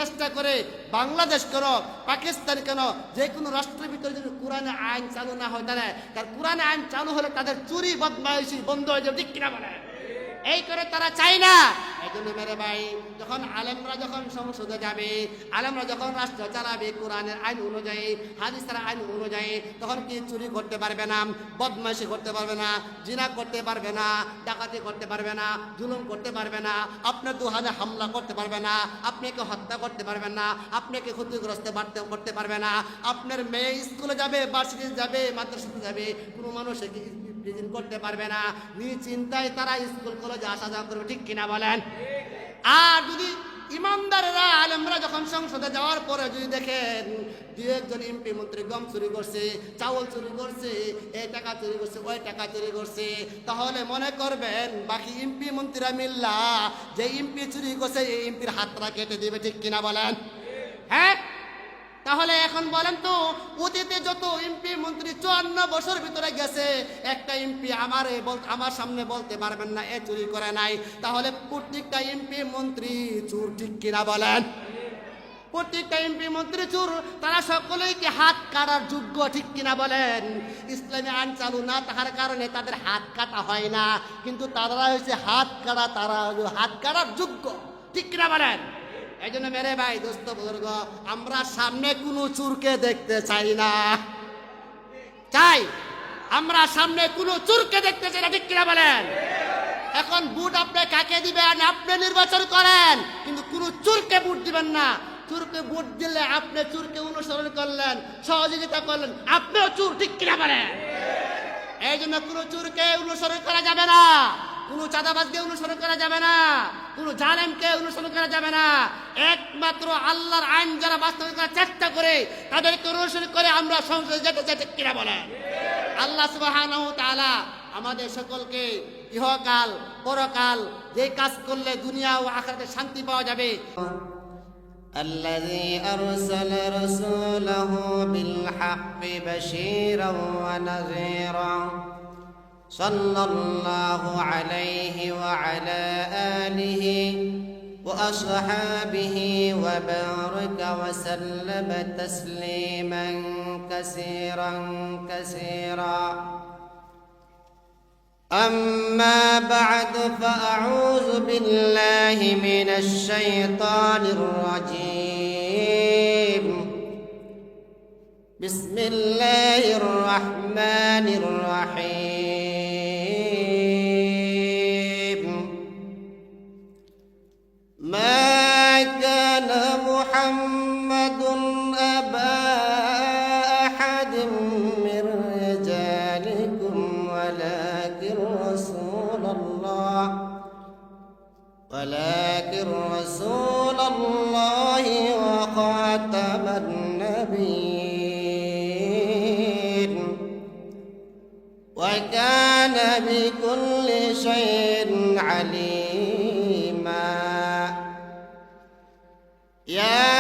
চেষ্টা করে বাংলাদেশ কেন, পাকিস্তান কেন, যে কোনো রাষ্ট্রের ভিতরে যদি কোরআনের আইন চালু না হয়, তার কোরআনের আইন চালু হলে তাদের চুরি বদমাইশি বন্ধ হয়ে যাবে, ঠিক কিনা বলে? এই করে তারা চায় না। এই জন্য মেরে ভাই, যখন আলেমরা যখন সংসদে যাবে, আলেমরা যখন রাষ্ট্র চালাবে কোরআনের আইন অনুযায়ী, হাদিসের আইন অনুযায়ী, তখন কি চুরি করতে পারবে না, বদমাইশি করতে পারবে না, জিনা করতে পারবে না, ডাকাতি করতে পারবে না, জুলুম করতে পারবে না, আপনার দুহানে হামলা করতে পারবে না, আপনাকে হত্যা করতে পারবেন না, আপনাকে ক্ষতিগ্রস্ত করতে পারবে না। আপনার মেয়ে স্কুলে যাবে, ভার্সিটি যাবে, মাদ্রাসাতে যাবে, কোনো মানুষ প্রেজেন্ট করতে পারবে না। নিশ্চিন্তায় তারা স্কুল কলেজে আসা যাওয়া করবে, ঠিক কিনা বলেন? আর যদি ইমানদারেরা আলেমরা যখন সংসদে যাওয়ার পরে যদি দেখেন দু একজন এমপি মন্ত্রী গম চুরি করছে, চাউল চুরি করছে, এই টাকা চুরি করছে, ওই টাকা চুরি করছে, তাহলে মনে করবেন বাকি এমপি মন্ত্রীরা মিল্লা যে এমপি চুরি করছে এই এমপির হাতটা কেটে দিবে, ঠিক কিনা বলেন? হ্যাঁ, তাহলে এখন বলেন তো, অতীতে যত এমপি মন্ত্রী 54 বছর ভিতরে গেছে, একটা এমপি আমার সামনে বলতে পারবেন না এ চুরি করে নাই। তাহলে প্রত্যেকটা এমপি মন্ত্রী চোর, ঠিক কিনা বলেন? প্রত্যেকটা এমপি মন্ত্রী চোর, তারা সকলেই কি হাত কাটার যোগ্য, ঠিক কিনা বলেন? ইসলামী আইন চালু না থাকার কারণে তাদের হাত কাটা হয় না, কিন্তু তারা হয়েছে হাত কাটা, তারা হাত কাটার যোগ্য, ঠিক কিনা বলেন? এই জন্য মেরে ভাই, দোস্ত বুজুর্গ, আমরা সামনে কোনো চোরকে দেখতে চাই না। আমরা সামনে কোনো চোরকে দেখতে চাই না, ঠিক কিনা বলেন? এখন ভোট আপনি কাকে দিবেন আপনি নির্বাচন করেন, কিন্তু কোনো চোরকে ভোট দিবেন না। চোরকে ভোট দিলে আপনি চোরকে অনুসরণ করলেন, সহযোগিতা করলেন, আপনিও চোর, ঠিক কিনা বলেন? এই জন্য কোনো চোরকে অনুসরণ করা যাবে না, কোনো চাঁদাবাজকে অনুসরণ করা যাবে না, কোনো জালেমকে অনুসরণ করা যাবে না। একমাত্র আল্লাহর আইন যারা বাস্তবায়ন করার চেষ্টা করে তাদেরকে অনুসরণ করে আমরা সংসদে যেতে চাই, ঠিক কিনা বলেন? আল্লাহ সুবহানাহু ওয়া তাআলা আমাদের সকলকে ইহকাল পরকাল যে কাজ করলে দুনিয়া ও আখিরাতে শান্তি পাওয়া যাবে। الذي أرسل رسوله بالحق بشيرا ونذيرا صلى الله عليه وعلى آله وأصحابه وبارك وسلم تسليما كثيرا كثيرا. أما بعد فأعوذ بالله من الشيطان الرجيم. بسم الله الرحمن الرحيم. ما كان محمد أبا أحد من رجالكم ولكن رسول الله وخاتم النبيين وكان بكل شيء عليما. يا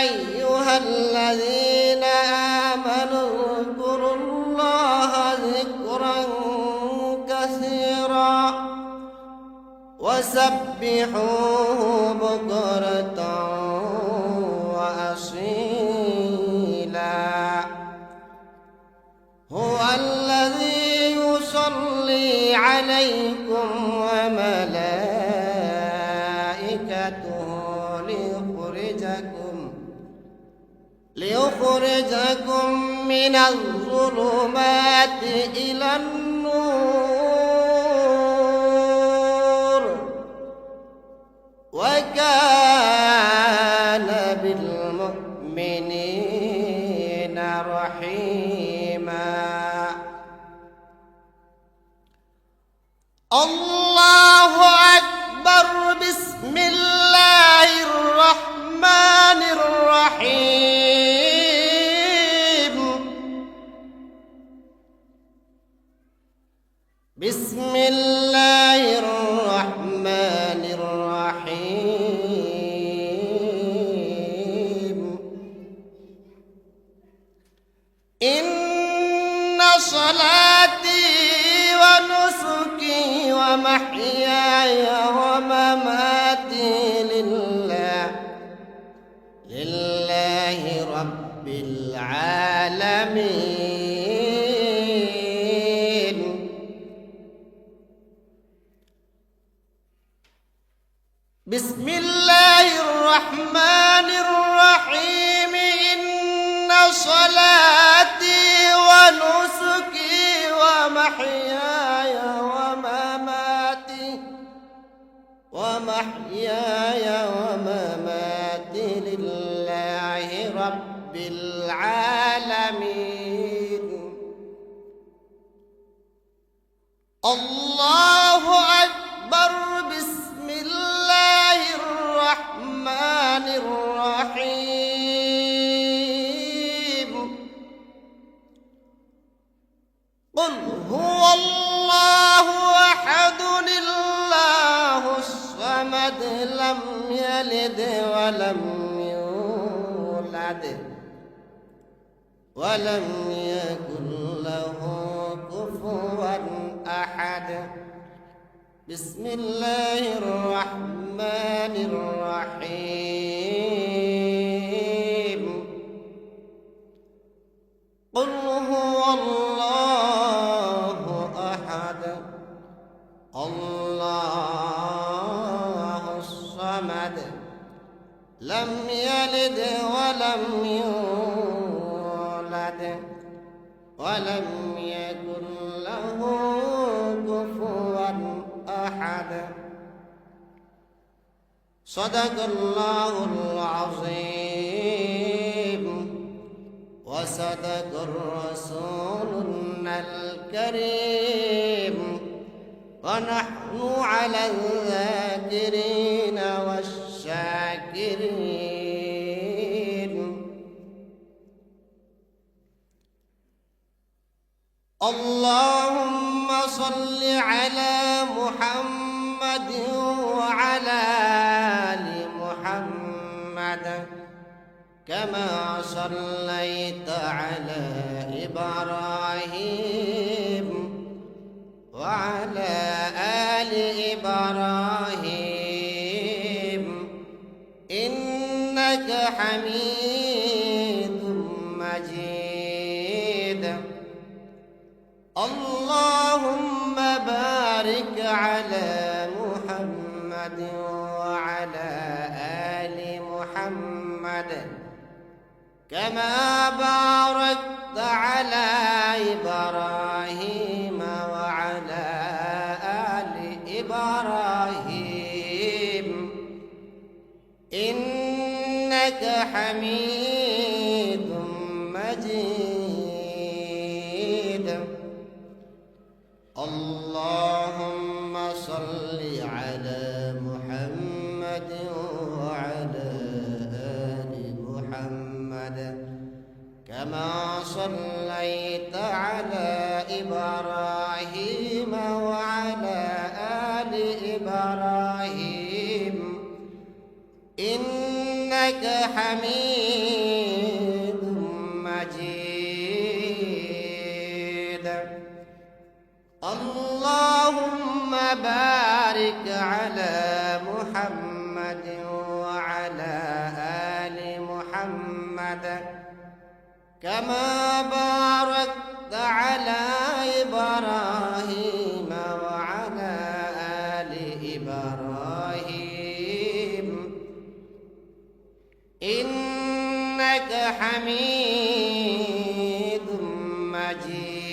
أيها الذين آمنوا اذكروا الله ذكرا كثيرا وسبحوه بكرة وأصيلا. هو الذي يصلي عليكم وملائكته ليخرجكم من الظلمات إلى النور وكان بالمؤمنين رحيما. الله أكبر. بسم الله الرحمن الرحيم. بسم الله الرحمن الرحيم. إن صلاتي ونسكي ومحياي ومماتي لله rabbil alamin. Bismillahir Rahmanir Rahim. Inna salati wa nusuki wa mahyaya wa mamati lillahi rabbil alamin. Allahu akbar. Bismillahir rahmanir rahim. Qul huwallahu ahadun illahus samad lam yalid wa lam yulad wa lam yakul lahu kufuwan ahad. Bismillahir rahmanir rahim. Qul huwallahu ahad Allahus samad lam yalid wa lam yulad wa lam yakul lahu kufuwan ahad. Sadaqallahul azim wa sadaqar rasulunal karim wa nahnu 'alal dzakirina wasyakirin. Allahumma salli 'ala Muhammadin wa 'ala ali Muhammad kama sallaita 'ala Ibrahim wa 'ala ali Ibrahim innaka Hamidum Majid. Allahumma barik 'ala Muhammad wa 'ala ali Muhammad kama barakta 'ala Ibrahim wa 'ala ali Ibrahim innaka Hamidum Majid. Allahumma salli 'ala Muhammad wa 'ala ali Muhammad kama sallaita 'ala Ibrahim wa 'ala ali Ibrahim innaka Hamidum Majid. Allahumma barik 'ala Muhammad wa 'ala ali Muhammad kama barakta 'ala Ibrahim wa 'ala ali Ibrahim innaka Hamidum Majid.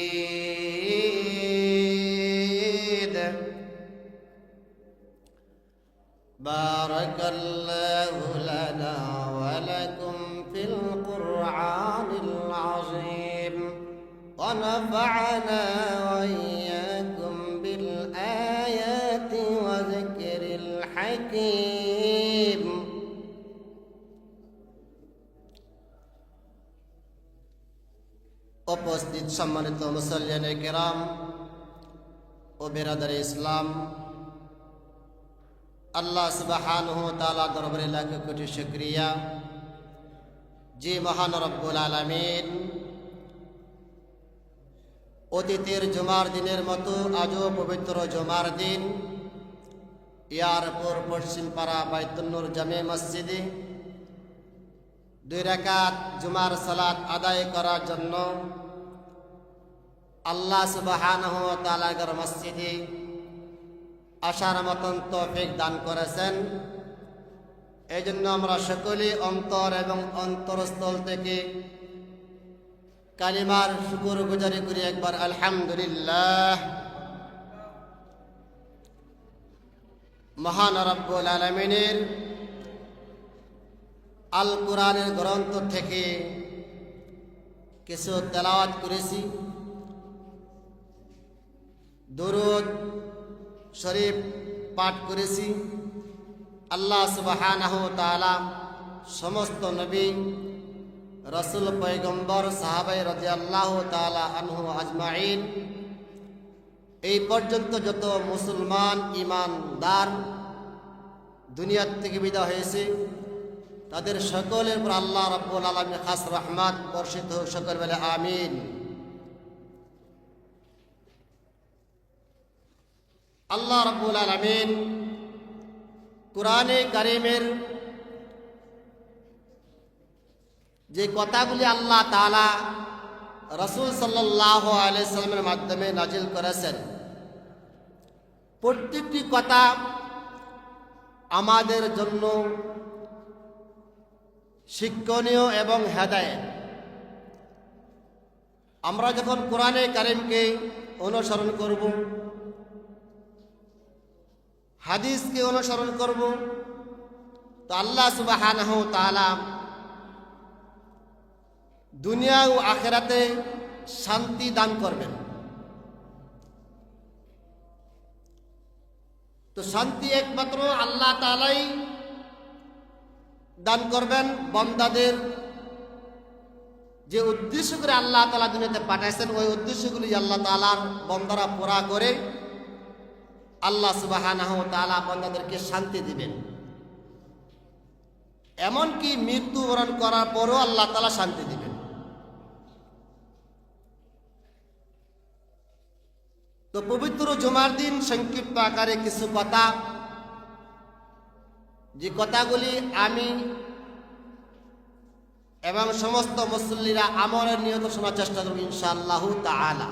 Barakallahu lana wa lakum fil Qur'anil azim wa nafa'ana wa iyyakum bil ayati wa dhikril hakim. উপস্থিত সম্মানিত মুসল্লিয়ানে কেরাম ও বেরাদারে ইসলাম, আল্লাহ সুবহানাহু ওয়া তাআলা দরবারে লাখ কোটি শুকরিয়া যে মহান রব্বুল আলামিন অতীতের জুমার দিনের মতো আজও পবিত্র জুমার দিন ইয়ারপুর পশ্চিম পাড়া বাইতুন নূর জামে মসজিদে 2 রাকাত জুমার সালাত আদায় করার জন্য আল্লাহ সুবহানাহু ওয়া তাআলার মসজিদে আসার মতন তৌফিক দান করেছেন। এই জন্য আমরা সকলেই অন্তর এবং অন্তরস্থল থেকে কালিমার শুকর গুজারি করি একবার আলহামদুলিল্লাহ। মহান রব্বুল আলামিনের আল কোরআনের গ্রন্থ থেকে কিছু তেলাওয়াত করেছি, দুরূদ শরীফ পাঠ করেছি। আল্লাহ সুবহানাহু ওয়া তাআলা সমস্ত নবী, রাসূল, পয়গম্বর, সাহাবায়ে রাদিয়াল্লাহু তাআলা আনহু আজমাইন, এই পর্যন্ত যত মুসলমান ঈমানদার দুনিয়ার থেকে বিদায় হয়েছে তাদের সকলের উপর আল্লাহ রাব্বুল আলামিন খাস রহমত বর্ষিত হোক, সকল বলে আমিন। আল্লাহ রাব্বুল আলামিন কুরআনে কারীমের যে কথাগুলি আল্লাহ তাআলা রাসূল সাল্লাল্লাহু আলাইহি সাল্লামের মাধ্যমে নাজিল করেছেন, প্রত্যেকটি কথা আমাদের জন্য শিক্ষণীয় এবং হেদায়েত। আমরা যখন কোরআনে কারীমকে অনুসরণ করব, হাদিসকে অনুসরণ করব, তো আল্লাহ সুবহানাহু ওয়া তাআলা দুনিয়া ও আখিরাতে শান্তি দান করবেন। তো শান্তি একমাত্র আল্লাহ তাআলাই দান করবেন বান্দাদের যে উদ্দেশ্য করে আল্লাহ তাআলা দুনিয়াতে পাঠাইছেন, ওই উদ্দেশ্যগুলি আল্লাহ তাআলার বান্দারা পুরা করে আল্লাহ সুবহানাহু ওয়া তাআলা বান্দাদেরকে শান্তি দিবেন। এমনকি মৃত্যুবরণ করার পরও আল্লাহ তাআলা শান্তি দিবেন। তো পবিত্র জুমার দিন সংক্ষিপ্ত আকারে কিছু কথা, যে কথাগুলি আমি এবং সমস্ত মুসল্লিরা আমলের নিয়ত শোনার চেষ্টা করব ইনশাআল্লাহ তাআলা।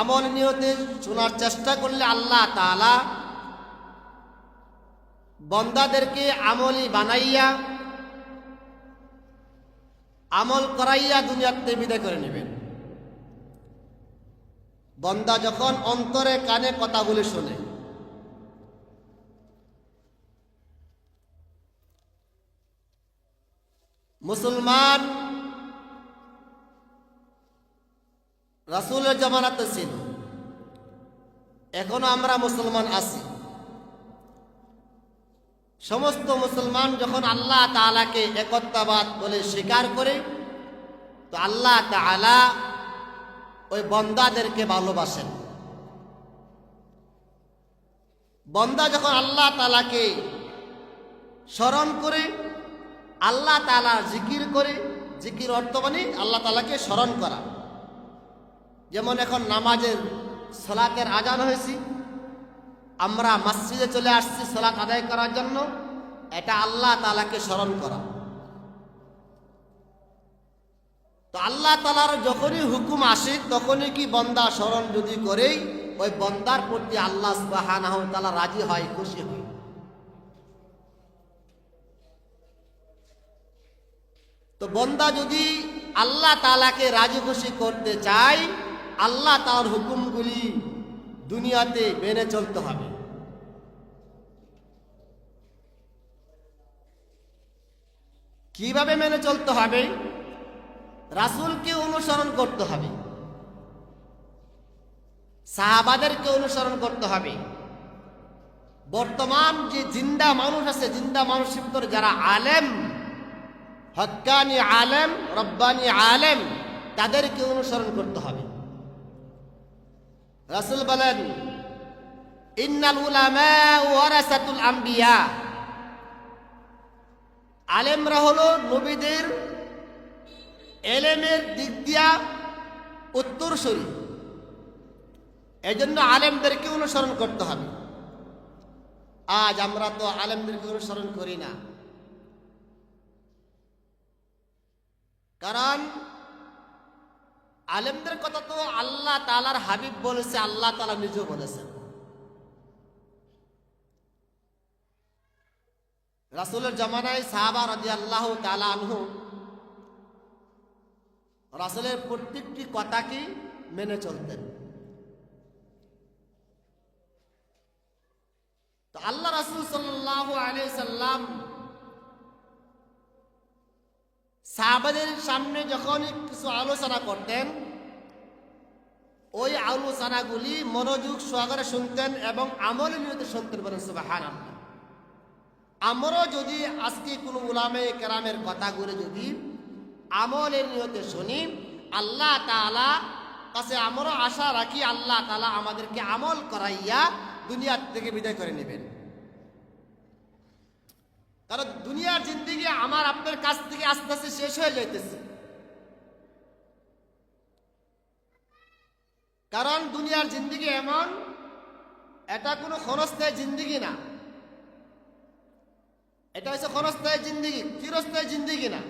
আমল নিয়তে শোনার চেষ্টা করলে আল্লাহ তাআলা বান্দাদেরকে আমলি বানাইয়া আমল করাইয়া দুনিয়াতে বিদায় করে নেবেন। বান্দা যখন অন্তরে কানে কথাগুলি শোনে, মুসলমান রাসূলের জামানাতে ছিল, এখনো আমরা মুসলমান আছি। সমস্ত মুসলমান যখন আল্লাহ তাআলাকে একত্ববাদ বলে স্বীকার করে, তো আল্লাহ তাআলা ওই বান্দাদেরকে ভালোবাসেন। বান্দা যখন আল্লাহ তাআলাকে স্মরণ করে, আল্লাহ তাআলা জিকির করে, জিকির অর্থ মানে আল্লাহ তাআলাকে স্মরণ করা। যেমন এখন নামাজের সালাতের আজান হয়েছে, আমরা মসজিদে চলে আসছি সালাত আদায় করার জন্য, এটা আল্লাহ তাআলাকে স্মরণ করা। তো আল্লাহ তাআলার যখনই হুকুম আসে তখনই কি বান্দা স্মরণ যদি করে, ওই বান্দার প্রতি আল্লাহ সুবহানাহু ওয়া তাআলা রাজি হয়, খুশি হয়। তো বান্দা যদি আল্লাহ তাআলাকে রাজি খুশি করতে চায়, আল্লাহ তাআলার হুকুমগুলি দুনিয়াতে মেনে চলতে হবে। কিভাবে মেনে চলতে হবে? রাসূলকে অনুসরণ করতে হবে, সাহাবাদেরকে অনুসরণ করতে হবে। বর্তমান যে জিন্দা মানুষ আছে, জিন্দা মানুষের ভিতরে যারা আলেম, হক্কানি আলেম, রব্বানি আলেম, তাদেরকে অনুসরণ করতে হবে। রাসূল বলেন, ইন্নাল উলামা ওয়ারাসাতুল আম্বিয়া, আলেমরা হলো নবীদের এলেমের দিক দিয়া উত্তরসূরি। এই জন্য আলেমদেরকে অনুসরণ করতে হবে। আজ আমরা তো আলেমদেরকে অনুসরণ করি না, কারণ আলেমদের কথা তো আল্লাহ তাআলার হাবিব বলেছে, আল্লাহ তাআলা নিজেও বলেছেন। রাসূলের জামানায় সাহাবা রাদিয়াল্লাহু তাআলা আনহু রাসূলের প্রত্যেকটি কথাকে মেনে চলতেন। তো আল্লাহ রাসূল সাল্লাল্লাহু আলাইহি সাল্লাম সাহাবাদের সামনে যখন কিছু আলোচনা করতেন, ওই আলোচনাগুলি মনোযোগ সহকারে শুনতেন এবং আমলের নিয়তে শুনতেন। বলেন সুবহানাল্লাহ। আমরাও যদি আজকে কোনো উলামায়ে কেরামের কথাগুলো যদি আমলের নিয়তে শুনি, আল্লাহ তাআলা কাছে আমরা আশা রাখি আল্লাহ তাআলা আমাদেরকে আমল করাইয়া দুনিয়া থেকে বিদায় করে নেবেন। কারণ দুনিয়ার জিন্দেগি আমার আপনার কাছ থেকে আস্তে আস্তে শেষ হয়ে যাইতেছে। কারণ দুনিয়ার জিন্দেগি এমন, এটা কোনো ক্ষণস্থায়ী জিন্দেগি না। এটা হচ্ছে ক্ষণস্থায়ী জিন্দেগি, চিরস্থায়ী জিন্দেগি না।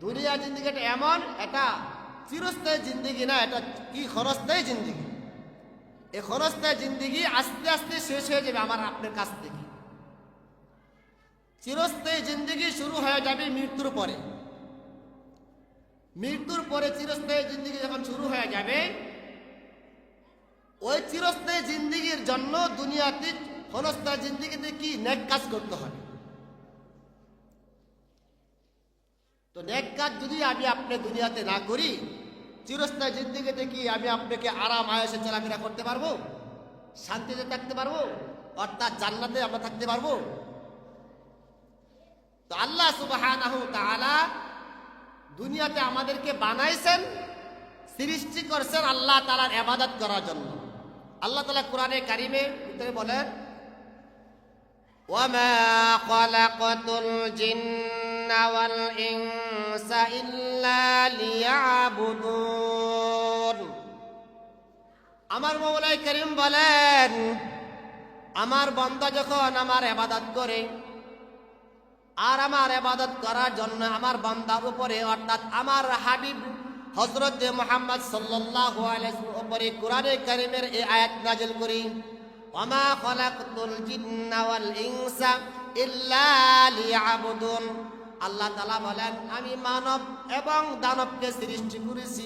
দুনিয়ার জিন্দেগি এটা এমন, এটা চিরস্থায়ী জিন্দেগি না, এটা কি ক্ষণস্থায়ী জিন্দেগি। এই ক্ষণস্থায়ী জিন্দেগি আস্তে আস্তে শেষ হয়ে যাবে আমার আপনার কাছ থেকে। চিরস্থায়ী জিন্দেগি শুরু হয়ে যাবে মৃত্যুর পরে। মৃত্যুর পরে চিরস্থায়ী জিন্দেগি যখন শুরু হয়ে যাবে, ওই চিরস্থায়ী জিন্দেগির জন্য দুনিয়াতে ক্ষণস্থায়ী জিন্দেগিতে কি নেক কাজ করতে হবে। তো নেক কাজ যদি আমি আপনি দুনিয়াতে না করি, চিরস্থায়ী জিন্দেগিতে কি আমি আপনাকে আরাম আয়েশে চলাফেরা করতে পারবো? শান্তিতে থাকতে পারবো? অর্থাৎ জান্নাতে আমরা থাকতে পারবো? তো আল্লাহ সুবহানাহু তাআলা দুনিয়াতে আমাদেরকে বানাইছেন, সৃষ্টি করছেন আল্লাহ তাআলার ইবাদত করার জন্য। আল্লাহ তাআলা কোরআনে কারিমের ভিতরে বলেন, ওয়ামা খালাকাতুল জিন্না ওয়াল ইনসা ইল্লা লিয়াবুদুন। আমার মওলাই কারীম বলেন, আমার বান্দা যখন আমার ইবাদত করে, আর আমার ইবাদত করার জন্য আমার বান্দার উপরে অর্থাৎ আমার হাবিব হযরত মুহাম্মদ সাল্লাল্লাহু আলাইহি ওয়াসাল্লামের উপরে কোরআনে কারীমের এই আয়াত নাযিল করি, ওয়ামা খালাকতুল জিন্না ওয়াল ইনসা ইল্লা লিয়াবুদুন। আল্লাহ তাআলা বলেন, আমি মানব এবং দানবকে সৃষ্টি করেছি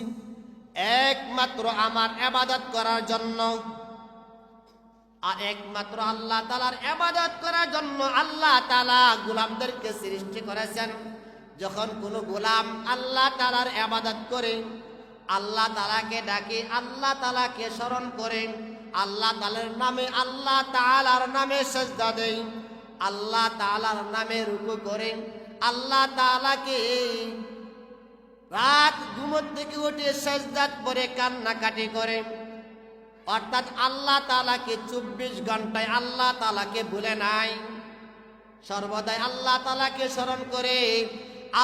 একমাত্র আমার ইবাদত করার জন্য। আর একমাত্র আল্লাহ তাআলার ইবাদত করার জন্য আল্লাহ তাআলা গোলামদেরকে সৃষ্টি করেছেন। যখন কোনো গোলাম আল্লাহ তাআলার ইবাদত করে, আল্লাহ তাআলাকে ডাকে, আল্লাহ তাআলাকে স্মরণ করে, আল্লাহ তাআলার নামে সিজদা দেয়, আল্লাহ তাআলার নামে রুকু করে, আল্লাহ তাআলাকে রাত ঘুমোর থেকে উঠে সিজদাত পড়ে কান্নাকাটি করে, অর্থাৎ আল্লাহ তাআলাকে 24 ঘন্টায় আল্লাহ তাআলাকে ভুলে নাই, সর্বদাই আল্লাহ তাআলাকে স্মরণ করে,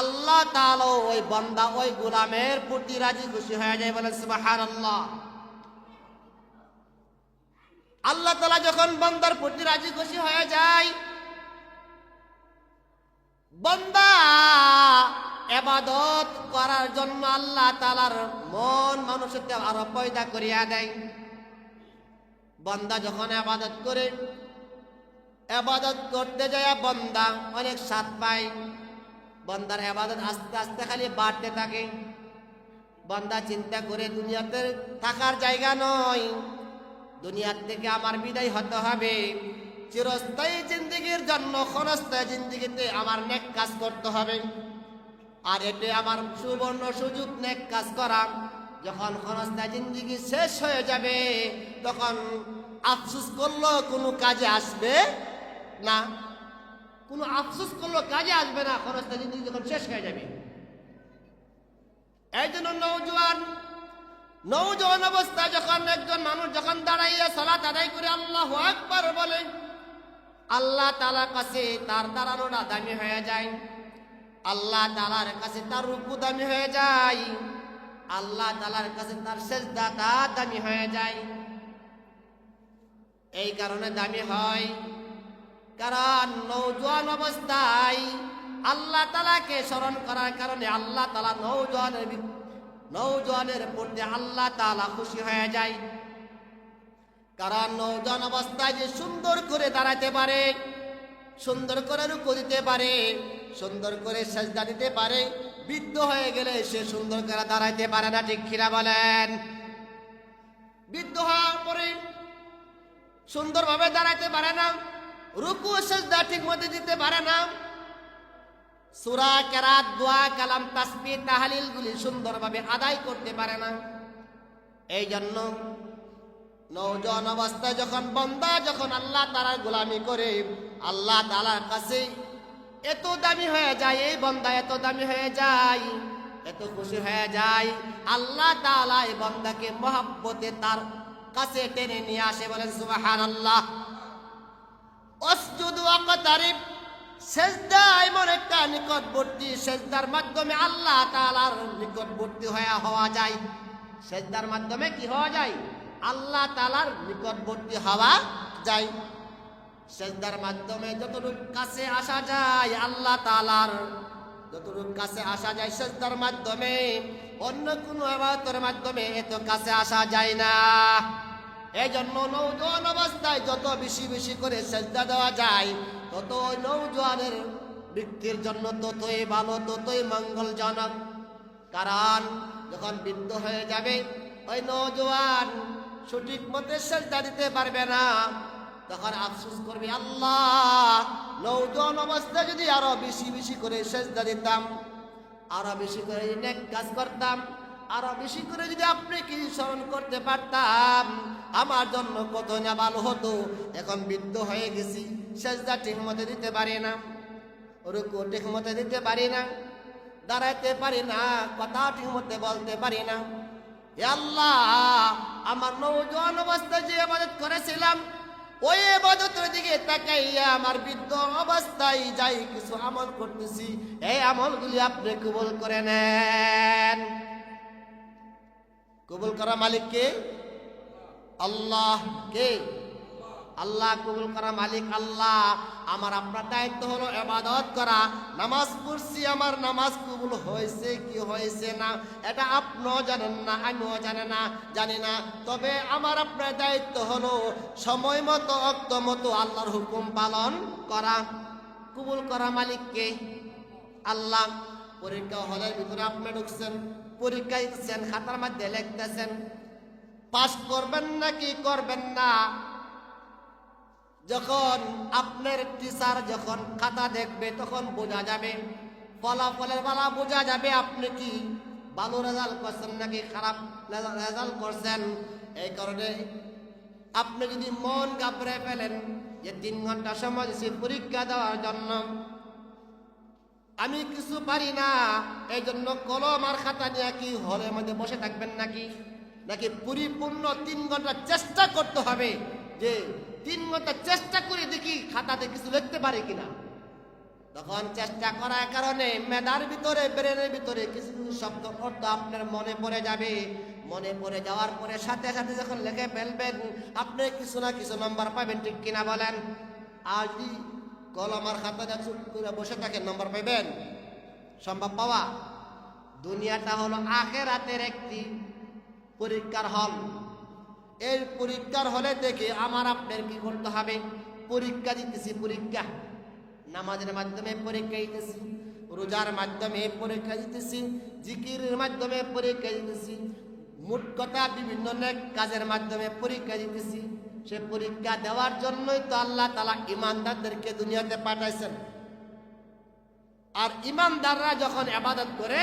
আল্লাহ তাআলা ওই বান্দা ওই গোলামের প্রতি রাজি খুশি হয়ে যায়। বলেন সুবহানাল্লাহ। আল্লাহ তাআলা যখন বান্দার প্রতি রাজি খুশি হয়ে যায়, বান্দা ইবাদত করার জন্য আল্লাহ তাআলার মন মানুষকে আরো পয়দা করিয়া দেয়। বান্দা যখন ইবাদত করে, ইবাদত করতে যায় বান্দা অনেক স্বাদ পায়। বান্দার ইবাদত আস্তে আস্তে খালি বাড়তে থাকে। বান্দা চিন্তা করে দুনিয়াতে থাকার জায়গা নয়, দুনিয়ার থেকে আমার বিদায় হতে হবে, চিরস্থায়ী জিন্দেগির জন্য ক্ষণস্থায়ী জিন্দেগিতে আমার নেক কাজ করতে হবে। আর এতে আমার সুবর্ণ সুযোগ নেক কাজ করা। যখন ক্ষণস্থায়ী জিন্দেগি শেষ হয়ে যাবে, তখন আফসোস করলো কোনো কাজে আসবে না, কোনো আফসোস করলো কাজে আসবে না, ক্ষণস্থায়ী জিন্দেগি যখন শেষ হয়ে যাবে। এই জন্য নওজোয়ান অবস্থায় যখন একজন মানুষ যখন দাঁড়াইয়া সালাত আদায় করে আল্লাহু আকবার বলে, আল্লাহ তাআলার কাছে তার দাঁড়ানোটা দামি হয়ে যায়, আল্লাহ তাআলার কাছে তার রুকু দামি হয়ে যায়, আল্লাহ তাআলার কাছে তার সিজদাটা দামি হয়ে যায়। এই কারণে দামি হয়, কারণ নওজোয়ান অবস্থায় আল্লাহ তাআলাকে স্মরণ করার কারণে আল্লাহ তাআলা নওজোয়ানের প্রতি আল্লাহ তাআলা খুশি হয়ে যায়। কারণ নওজোয়ান অবস্থায় যে সুন্দর করে দাঁড়াতে পারে, সুন্দর করে রুকু দিতে পারে, সুন্দর করে সেজদা দিতে পারে, বৃদ্ধ হয়ে গেলে সে সুন্দর করে দাঁড়াইতে পারে না, ঠিক কিনা বলেন? বৃদ্ধ হওয়ার পরে সুন্দরভাবে দাঁড়াইতে পারে না, রুকু সেজদা ঠিক মতো দিতে পারে না, সূরা কেরাত দোয়া কালাম তাসবিহ তাহলিল গুলি সুন্দরভাবে আদায় করতে পারে না। এই জন্য নওজোয়ান অবস্থায় যখন বান্দা যখন আল্লাহ তাআলার গোলামি করে, আল্লাহ তাআলার কাছে এত দামি হয়ে যায়, এই বান্দা এত দামি হয়ে যায়, এত খুশি হয়ে যায়, আল্লাহ তাআলা এই বান্দাকে মহব্বতে তার কাছে টেনে নিয়ে আসে। বলেন সুবহানাল্লাহ। ওয়াসজুদু ওয়াকতারিব, সেজদা এমন একটা নিকটবর্তী, সেজদার মাধ্যমে আল্লাহ তাআলার নিকটবর্তী হওয়া যায়। সেজদার মাধ্যমে কি হওয়া যায়? আল্লাহ তাআলার নিকটবর্তী হওয়া যায়। সেজদার মাধ্যমে যতটুকু কাছে আসা যায় আল্লাহ তাআলার, যতটুকু কাছে আসা যায় সেজদার মাধ্যমে, অন্য কোনো ইবাদতের মাধ্যমে এত কাছে আসা যায় না। এই জন্য নওজোয়ান অবস্থায় যত বেশি বেশি করে সেজদা দেওয়া যায় তত ওই নওজোয়ানের ব্যক্তির জন্য ততই ভালো, ততই মঙ্গলজনক। কারণ যখন বৃদ্ধ হয়ে যাবে ওই নওজোয়ান সঠিক মতে সেজদা দিতে পারবে না, তখন আফসোস করবে, আল্লাহ নওজোয়ান অবস্থায় যদি আরো বেশি বেশি করে সেজদা দিতাম, আরো বেশি করে নেক কাজ করতাম, আরো বেশি করে যদি আপনি কি স্মরণ করতে পারতাম, আমার জন্য কত না ভালো হতো। এখন বৃদ্ধ হয়ে গেছি, সেজদা ঠিক মতো দিতে পারি না, রুকু ঠিক মতো দিতে পারি না, দাঁড়াইতে পারি না, কথা ঠিক মতো বলতে পারি না। হে আল্লাহ, আমার নওজোয়ান অবস্থায় যে ইবাদত করেছিলাম ওই ইবাদতের দিকে তাকাইয়া আমার বৃদ্ধ অবস্থায় যাই কিছু আমল করতেছি, এই আমলগুলি আপনি কবুল করে নেন। কবুল করা মালিক কে? আল্লাহ। কে? আল্লাহ। কবুল করা মালিক আল্লাহ। আমার আপনার দায়িত্ব হলো ইবাদত করা। নামাজ পড়ছি, আমার নামাজ কবুল হয়েছে কি হয়েছে না এটা আপনিও জানেন না, আমিও জানি না। তবে আমার আপনার দায়িত্ব হলো সময় মতো অক্ত মতো আল্লাহর হুকুম পালন করা। কবুল করা মালিক কে? আল্লাহ। পরীক্ষা হলের ভিতরে আপনি ঢুকছেন, পরীক্ষা দিচ্ছেন, খাতার মধ্যে লিখতেছেন, পাস করবেন নাকি করবেন না। যখন আপনার টিচার যখন খাতা দেখবে তখন বোঝা যাবে, ফলাফলের বেলা বোঝা যাবে আপনি কি ভালো রেজাল্ট করছেন নাকি খারাপ রেজাল্ট করছেন। এই কারণে আপনি যদি মন ঘাবড়ে ফেলেন যে 3 ঘন্টা সময় দিয়েছি পরীক্ষা দেওয়ার জন্য, আমি কিছু পারি না, এই জন্য কলম আর খাতা নিয়ে কি হলের মধ্যে বসে থাকবেন নাকি পরিপূর্ণ 3 ঘন্টা চেষ্টা করতে হবে যে 3 ঘন্টা চেষ্টা করে দেখি খাতাতে কিছু লিখতে পারে কিনা। তখন চেষ্টা করার কারণে মেধার ভিতরে, ব্রেনের ভিতরে কিছু কিছু শব্দ অর্থ আপনার মনে পড়ে যাবে। মনে পড়ে যাওয়ার পরে সাথে সাথে যখন লিখে ফেলবেন আপনি কিছু না কিছু নাম্বার পাবেন, ঠিক কিনা বলেন? আর যদি কলম আর খাতা করে বসে থাকেন নাম্বার পাইবেন? সম্ভব পাওয়া? দুনিয়াটা হলো আখিরাতের একটি পরীক্ষার হল। এই পরীক্ষার হলে দেখে আমার আপনার কি করতে হবে? পরীক্ষা দিতেছি, পরীক্ষা নামাজের মাধ্যমে পরীক্ষা দিতেছি, রোজার মাধ্যমে পরীক্ষা দিতেছি, জিকিরের মাধ্যমে পরীক্ষা দিতেছি, মোট কথা বিভিন্ন নেক কাজের মাধ্যমে পরীক্ষা দিতেছি। সে পরীক্ষা দেওয়ার জন্যই তো আল্লাহ তাআলা ইমানদারদেরকে দুনিয়াতে পাঠাইছেন। আর ইমানদাররা যখন ইবাদত করে,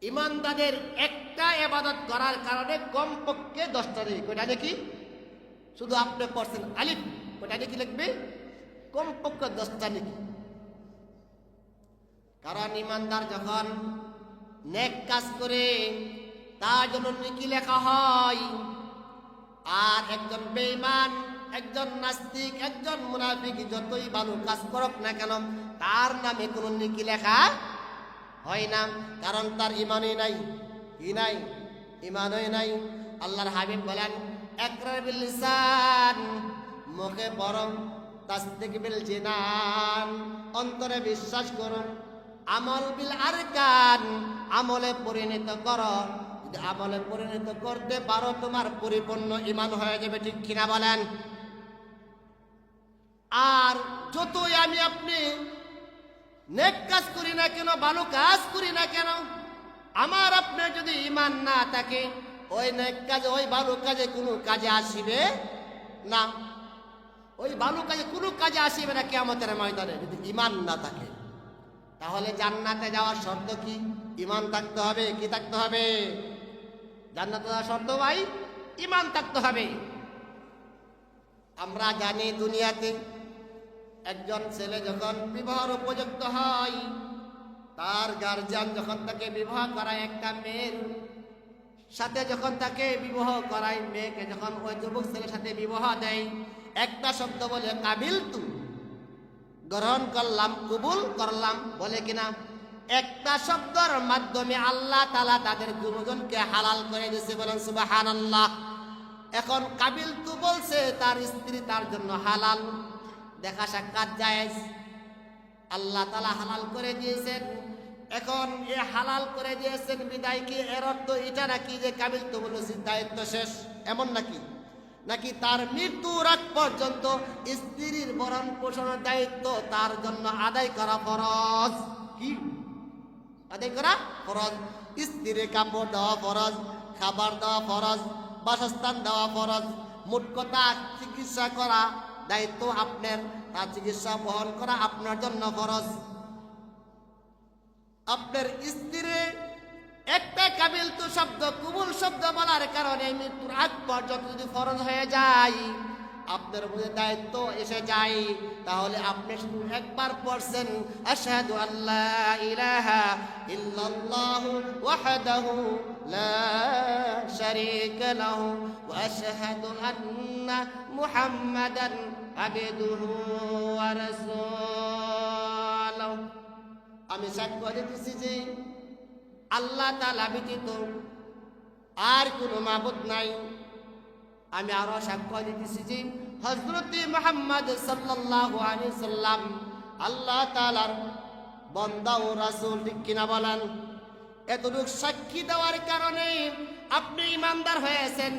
ইমানদারদের একটা ইবাদত করার কারণে কমপক্ষে 10টা নেকি, কয়টা নাকি? শুধু আপনি পড়ছেন আলিফ, কয়টা নাকি লিখবে? কমপক্ষে 10টা নাকি। কারণ ইমানদার যখন নেক কাজ করে তার জন্য নেকি লেখা হয়, আর একজন বেঈমান, একজন নাস্তিক, একজন মুনাফিক যতই ভালো কাজ করুক না কেন তার নামে কোনো নেকি লেখা হয় না। কারণ তার ঈমানই নাই। কি নাই? ঈমানই নাই। আল্লাহর হাবিব বলেন, ইকরার বিল লিসান, মুখে বরং তাসদিক বিল জিনান, অন্তরে বিশ্বাস করো, আমল বিল আরকান, আমলে পরিণত করো। যদি আমলে পরিণত করতে পারো তোমার পরিপূর্ণ ঈমান হয়ে যাবে, ঠিক কিনা বলেন? আর যতই আমি আপনি নেক কাজ করি না কেন, ভালো কাজ করি না কেন, আমার আপনার যদি ঈমান না থাকে, ওই নেক কাজে, ওই ভালো কাজে কোনো কাজে আসিবে না। ওই ভালো কাজে কোনো কাজে আসিবে না কিয়ামতের ময়দানে যদি ঈমান না থাকে। তাহলে জান্নাতে যাওয়ার শর্ত কি? ঈমান থাকতে হবে। কি থাকতে হবে? জান্নাতে যাওয়ার শর্ত ভাই ঈমান থাকতে হবে। আমরা জানি দুনিয়াতে একজন ছেলে যখন বিবাহের উপযুক্ত হয়, তার গার্জিয়ান যখন তাকে বিবাহ করায়, একটা মেয়ের সাথে যখন তাকে বিবাহ করায়, মেয়েকে যখন ওই যুবক ছেলের সাথে বিবাহ দেয়, একটা শব্দ বলে কাবিলতু, গ্রহণ করলাম, কবুল করলাম, বলে কিনা? একটা শব্দের মাধ্যমে আল্লাহ তাআলা তাদের দুজনকে হালাল করে দিয়েছে, বলেন সুবহানাল্লাহ। এখন কাবিলতু বলছে, তার স্ত্রী তার জন্য হালাল, দেখা সাক্ষাৎ জায়েজ, আল্লাহ তাআলা হালাল করে দিয়েছেন। এখন এ হালাল করে দিয়েছেন বিদায় কি এর অর্থ এটা নাকি যে কাবিলতু বলেছে দায়িত্ব শেষ, এমন নাকি? নাকি তার মৃত্যুর আগ পর্যন্ত স্ত্রীর ভরণ পোষণের দায়িত্ব তার জন্য আদায় করা ফরজ? কি আদায় করা ফরজ? স্ত্রীর কাপড় দেওয়া ফরজ, খাবার দেওয়া ফরজ, বাসস্থান দেওয়া ফরজ, মোট কথা চিকিৎসা করা দায়িত্ব আপনার, তার চিকিৎসা বহন করা আপনার জন্য ফরজ। আপনার স্ত্রী একটা কাবিলতু শব্দ, কবুল শব্দ বলার কারণে মৃত্যুর আগ পর্যন্ত যদি ফরজ হয়ে যায়, আপনার উপরে দায়িত্ব এসে যায়, তাহলে আপনি শুধু একবার পড়ছেন আশহাদু আল্লা ইলাহা ইল্লাল্লাহু ওয়াহদাহু লা শারীকা লাহু ওয়া আশহাদু আন্না মুহাম্মাদান আবদুহু ওয়া রাসূলুহু। আমি সাক্ষ্য দিতেছি যে আল্লাহ তাআলা ব্যতীত আর কোনো মাবুদ নাই। আমি আরো সাক্ষ্য দিতেছি যে হযরত মুহাম্মদ সাল্লাল্লাহু আলাইহি সাল্লাম আল্লাহ তাআলার বান্দা ও রাসূল, ঠিক কিনা বলেন? এতটুকু সাক্ষী দেওয়ার কারণে আপনি ঈমানদার হয়েছেন।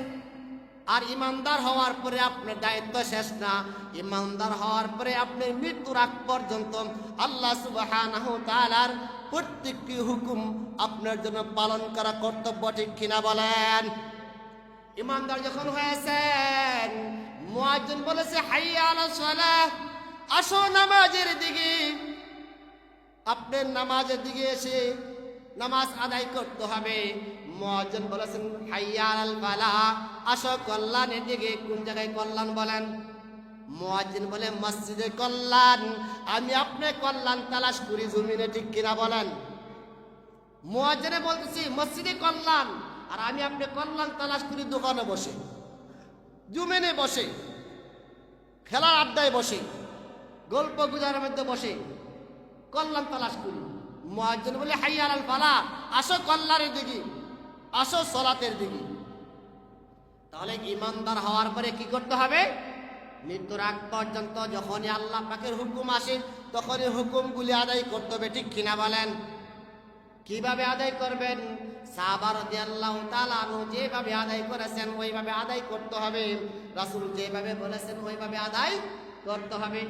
আর ঈমানদার হওয়ার পরে আপনার দায়িত্ব শেষ না। ঈমানদার হওয়ার পরে আপনি মৃত্যুর আগ পর্যন্ত আল্লাহ সুবহানাহু ওয়া তাআলার প্রত্যেকটি হুকুম আপনার জন্য পালন করা কর্তব্য, ঠিক কিনা বলেন? ঈমানদার যখন হয়েছেন, মুয়াজ্জিন বলেছে হাইয়া আলাস সালাহ, আসো নামাজের দিকে। আপনি নামাজের দিকে এসে নামাজ আদায় করতে হবে। মুয়াজ্জিন বলেছেন হাইয়া আলাল ফালাহ, আসো কল্যাণের দিকে। কোন জায়গায় কল্যাণ বলেন? মুয়াজ্জিন বলে মসজিদে কল্যাণ। আমি আপনি কল্যাণ তালাশ করি জমিনে, ঠিক কিনা বলেন? মুয়াজ্জিনে বলতেছি মসজিদে কল্যাণ, আর আমি আপনি কল্যাণ তালাশ করি দোকানে বসে, জমিনে বসে, খেলার আড্ডায় বসে, গল্প গুজবের মধ্যে বসে কল্যাণ তালাশ করি। মুয়াজ্জিন বলে হাইয়া আলাল ফালাহ, আসো কল্যাণের দিকে, আসো সালাতের দিকে। তাহলে ঈমানদার হওয়ার পরে কি করতে হবে? মৃত্যুর আগ পর্যন্ত যখনই আল্লাহ পাকের হুকুম আসে তখনই হুকুমগুলি আদায় করতে হবে, ঠিক কিনা বলেন? কিভাবে আদায় করবেন? সাহাবা রাদিয়াল্লাহু তাআলা আনহু যেভাবে আদায় করেছেন ওইভাবে আদায় করতে হবে। রাসূল যেভাবে বলেছেন ওইভাবে আদায় করতে হবে।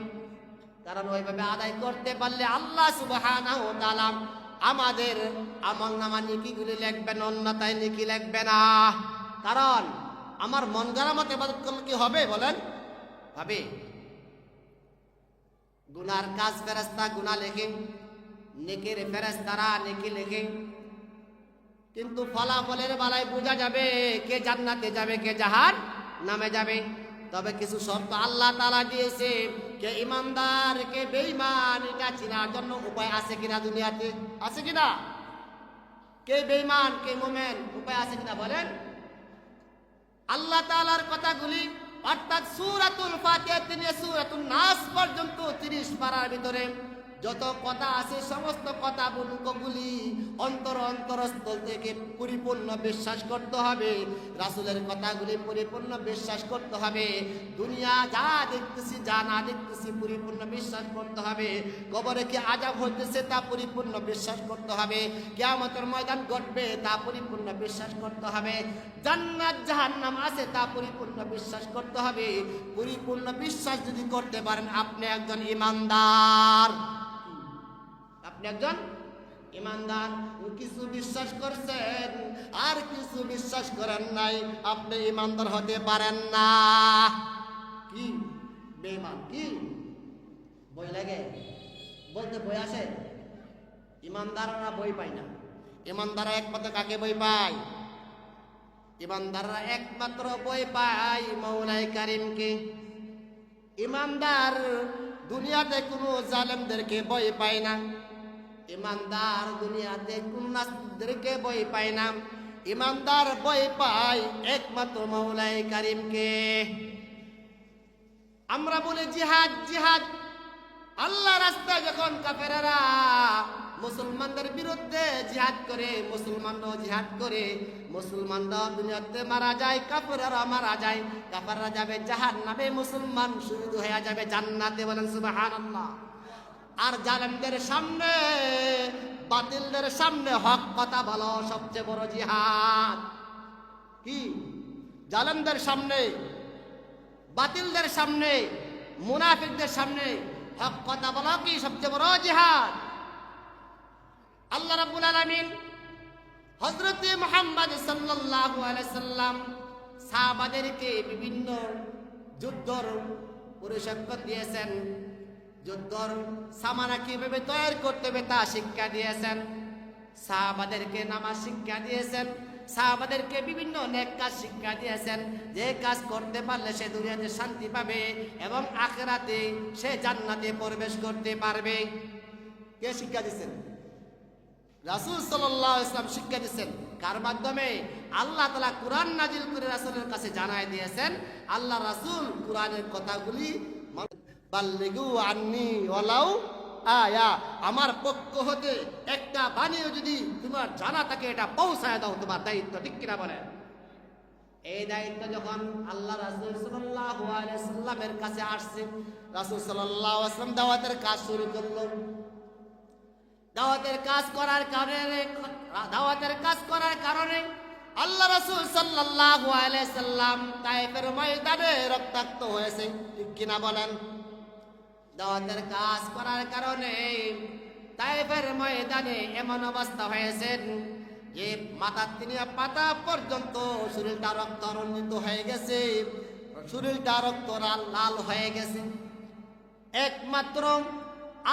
কারণ ওইভাবে আদায় করতে পারলে আল্লাহ সুবহানাহু ওয়া তাআলা আমাদের আমলনামা নেকিগুলি লিখবেন, অন্যথায় নেকি লিখবে না। কারণ আমার মন গড়া মতো ইবাদত করলে কি হবে বলেন? হবে। গুনার কাজ ফেরেশতা গুনাহ লেখে, নেকির ফেরেশতারা নেকি লেখে, কিন্তু ফলাফলের বেলায় বোঝা যাবে কে জান্নাতে যাবে কে জাহান্নামে যাবে। তবে কিছু শর্ত আল্লাহ তাআলা দিয়েছে, কে ঈমানদার কে বেঈমান এটা চেনার জন্য উপায় আছে কিনা দুনিয়াতে? আছে কিনা? কে বেঈমান কে মুমিন উপায় আছে কিনা বলেন? আল্লাহ তাআলার কথাগুলি অর্থাৎ সূরাতুল ফাতিহা থেকে সূরাতুন নাস পর্যন্ত 30 পারার ভিতরে যত কথা আছে সমস্ত কথা গুলি অন্তরস্থল থেকে পরিপূর্ণ বিশ্বাস করতে হবে। রাসূলের কথাগুলি পরিপূর্ণ বিশ্বাস করতে হবে। দুনিয়া যা দেখতেছি যা না দেখতেছি পরিপূর্ণ বিশ্বাস করতে হবে। কবরে কি আযাব হইতেছে তা পরিপূর্ণ বিশ্বাস করতে হবে। কিয়ামতের ময়দান ঘটবে তা পরিপূর্ণ বিশ্বাস করতে হবে। জান্নাত জাহান্নাম আছে তা পরিপূর্ণ বিশ্বাস করতে হবে। পরিপূর্ণ বিশ্বাস যদি করতে পারেন আপনি একজন ঈমানদার। আপনি একজন ঈমানদার। কিছু বিশ্বাস করছেন আর কিছু বিশ্বাস করেন নাই, আপনি ঈমানদার হতে পারেন না। কি বেঈমান? কি বই লাগে বলতে বই আসে? ঈমানদাররা বই পায় না। ঈমানদাররা একমাত্র কাকে বই পায়? ঈমানদাররা একমাত্র বই পায় মওলাই কারীমকে। ঈমানদার দুনিয়াতে কোনো জালেমদেরকে বই পায় না। ঈমানদার দুনিয়াতে কোন নাস্তিকদেরকে বই পায় না। ঈমানদার বই পায় একমাত্র মওলাই কারীমকে। আমরা বলি জিহাদ জিহাদ, আল্লাহ রাস্তায় যখন কাফেররা মুসলমানদের বিরুদ্ধে জিহাদ করে, মুসলমানরাও জিহাদ করে, মুসলমানরাও দুনিয়াতে মারা যায়, কাফেররা মারা যায়, কাফেররা যাবে জাহান্নামে, মুসলমান শহীদ হয়ে যাবে জান্নাতে। বলেন সুবহানাল্লাহ। আর জালেমদের সামনে বাতিলদের সামনে হক কথা বলো সবচেয়ে বড় জিহাদ। কি? জালেমদের সামনে বাতিলদের সামনে মুনাফিকদের সামনে হক কথা বলা কি সবচেয়ে বড় জিহাদ। আল্লাহ রাব্বুল আলামিন হযরত মুহাম্মদ সাল্লাল্লাহু আলাইহি সাল্লাম সাহাবাদেরকে বিভিন্ন যুদ্ধর প্রশিক্ষণ দিয়েছেন। যুদ্ধর সামানা কিভাবে তৈরি করতে হবে তা শিক্ষা দিয়েছেন। সাহাবাদেরকে নামাজ শিক্ষা দিয়েছেন। সাহাবাদেরকে বিভিন্ন নেক কাজ শিক্ষা দিয়েছেন। যে কাজ করতে পারলে সে দুনিয়াতে শান্তি পাবে এবং আখিরাতে সে জান্নাতে প্রবেশ করতে পারবে। কে শিক্ষা দিয়েছেন? রাসূল সাল্লাল্লাহু আলাইহি ওয়াসাল্লাম শিক্ষা দিয়েছেন। কার মাধ্যমে? আল্লাহ তাআলা কুরআন নাজিল করে রাসূলের কাছে জানায় দিয়েছেন। আল্লাহ রাসূল কুরআনের কথাগুলি বাল্লিগু আন্নি ওয়ালাউ আয়া, আমার পক্ষ হতে একটা বাণীও যদি তোমার জানা থাকে এটা পৌঁছায় দাও, তোমার দায়িত্ব। ঠিক কিনা বলেন? এই দায়িত্ব যখন আল্লাহ রাসূল সাল্লাল্লাহু আলাইহি ওয়াসাল্লামের কাছে আসছে, রাসূল সাল্লাল্লাহু আলাইহি ওয়াসাল্লাম দাওয়াতের কাজ শুরু করলো। দাওয়াতের কাজ করার কারণে আল্লাহ রাসূল সাল্লাল্লাহু আলাইহি ওয়াসাল্লাম তায়েফের ময়দানে রক্তাক্ত হয়েছে। ঠিক কিনা বলেন? দাওয়াতের কাজ করার কারণে তায়েফের ময়দানে এমন অবস্থা হয়েছে যে মাথা থেকে পাতা পর্যন্ত শরীরটা রক্ত রঞ্জিত হয়ে গেছে, শরীরটা রক্ত লাল হয়ে গেছে। একমাত্র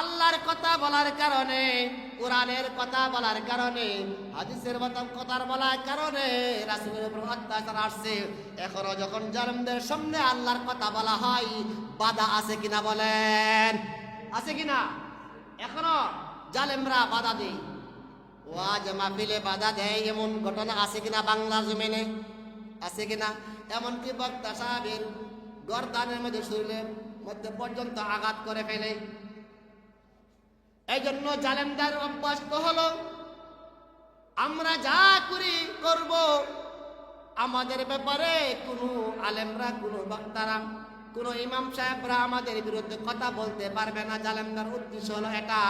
আল্লাহর কথা বলার কারণে, কোরআনের কথা বলার কারণে, হাদিসের কথা বলার কারণে রাসূলের উপর অত্যাচার আসছে। এখনো যখন জালেমদের সামনে আল্লাহর কথা বলা হয় বাধা আছে কিনা বলেন? আছে কিনা? এখনো জালেমরা বাধা দেয়, ওয়াজ মাহফিলে বাধা দেয়, এমন ঘটনা আছে কিনা বাংলা জমিনে? আছে কিনা? এমনকি বক্তা সাহেবের গর্দানের মধ্যে শরীরের মধ্যে পর্যন্ত আঘাত করে ফেলে। এই জন্য জালেমদার অভ্যস্ত হলো আমরা যা করি করব, আমাদের ব্যাপারে কোনো আলেমরা, কোনো বক্তারা, কোনো ইমাম সাহেবরা আমাদের বিরুদ্ধে কথা বলতে পারবে না। জালেমদার উদ্দেশ্য হলো এটা।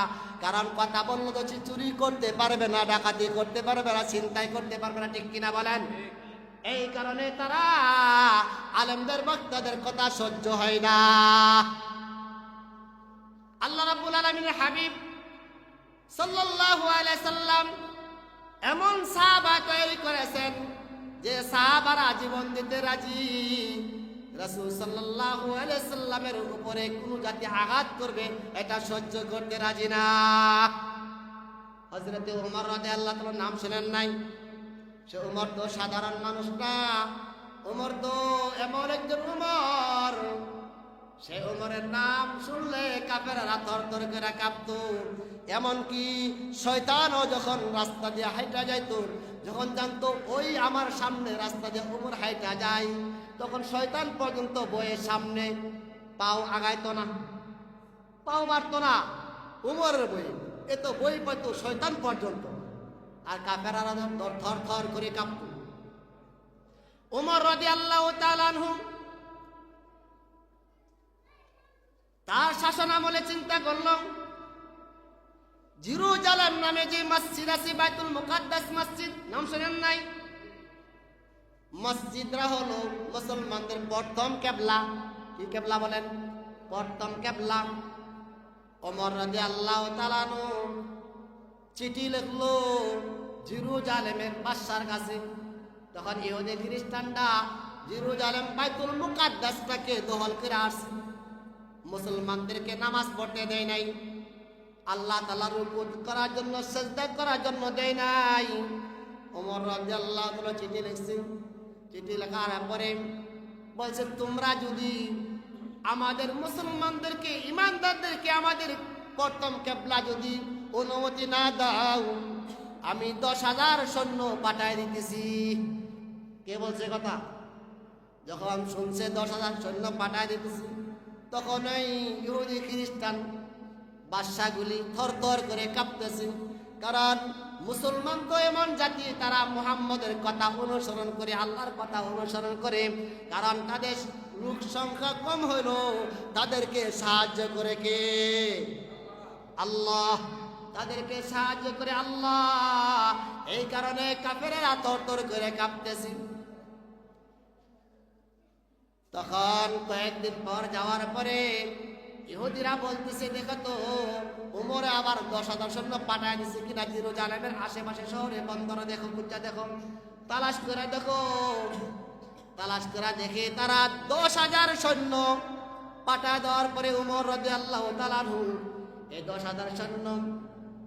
কারণ কথা বললে তো চুরি করতে পারবে না, ডাকাতি করতে পারবে না, ছিনতাই করতে পারবে না। ঠিক কিনা বলেন? এই কারণে তারা আলেমদের বক্তাদের কথা সহ্য হয় না। আল্লাহ রাব্বুল আলামিনের হাবিব সাল্লাল্লাহু আলাইহি সাল্লাম এমন সাহাবা তৈরি করেছেন যে সাহাবারা জীবন দিতে রাজি। রাসূল সাল্লাল্লাহু আলাইহি সাল্লামের উপরে কোন জাতি আঘাত করবে এটা সহ্য করতে রাজি না। হযরত ওমর রাদিয়াল্লাহু তাআলার নাম শুনেন নাই? সে ওমর তো সাধারণ মানুষ না, ওমর তো এমন একজন ওমর, সে ওমরের নাম শুনলে কাফেররা থরথর করে কাঁপতো। এমনকি শয়তানও যখন রাস্তা দিয়ে হাইটা যাইতো, যখন জানতো ওই আমার সামনে রাস্তা দিয়ে ওমর হাইটা যায়, তখন শয়তান পর্যন্ত বইয়ের সামনে পাও আগাইতো না, পাও মারতো না। উমরের বই, এ তো বই পাইতো শয়তান পর্যন্ত। আর কাফেরারা থর থর করে কাঁপত। উমর রাদিয়াল্লাহু তাআলা আনহু তার শাসন আমলে চিন্তা করল, জেরুজালেম নামে যে মসজিদ আছে, বাইতুল মুকাদ্দাস মসজিদ, নাম শুনেন নাই? মসজিদরা হলো মুসলমানদের প্রথম কেবলা। কি কেবলা বলেন? প্রথম কেবলা। ওমর রাদিয়াল্লাহু তাআলা আনহু চিঠি লিখলো জেরুজালেমের বাদশার কাছে। তখন ইহুদি খ্রিস্টানরা জেরুজালেম বাইতুল মুকাদ্দাসটাকে দখল করে আসছে, মুসলমানদেরকে নামাজ পড়তে দেয় নাই, আল্লাহ তাআলার রুকু করার জন্য, সিজদা করার জন্য দেয় নাই। ওমর রাদিয়াল্লাহু তাআলা চিঠি লিখছে। চিঠি লেখার পরে বলছে, তোমরা যদি আমাদের মুসলমানদেরকে, ইমানদারদেরকে আমাদের প্রথম কেবলা যদি অনুমতি না দাও, আমি 10,000 সৈন্য পাঠায় দিতেছি। কে বলছে কথা? যখন শুনছে 10,000 সৈন্য পাঠায় দিতেছি, তখন ওই ইহুদি খ্রিস্টান বাদশাগুলি থর থর করে কাঁপতেছে। কারণ মুসলমান তো এমন জাতি, তারা মুহাম্মদের কথা অনুসরণ করে, আল্লাহর কথা অনুসরণ করে। কারণ তাদের লোক সংখ্যা কম হইল, তাদেরকে সাহায্য করে কে? আল্লাহ। তাদেরকে সাহায্য করে আল্লাহ। এই কারণে কাফেরেরা থর থর করে কাঁপতেছে। তখন কয়েকদিন পর যাওয়ার পরে ইহুদিরা বলতেছে, দেখো তো উমরে আবার 10,000 সৈন্য পাঠায় দিছে কিনা জেরুজালেমের আশেপাশে শহরে বন্দরে, দেখো খুঁজা দেখো, তালাশ করে দেখো। তালাশ করে দেখে তারা 10,000 সৈন্য পাঠায় দেওয়ার পরে উমর রাদিয়াল্লাহু তাআলা আনহু এই 10,000 সৈন্য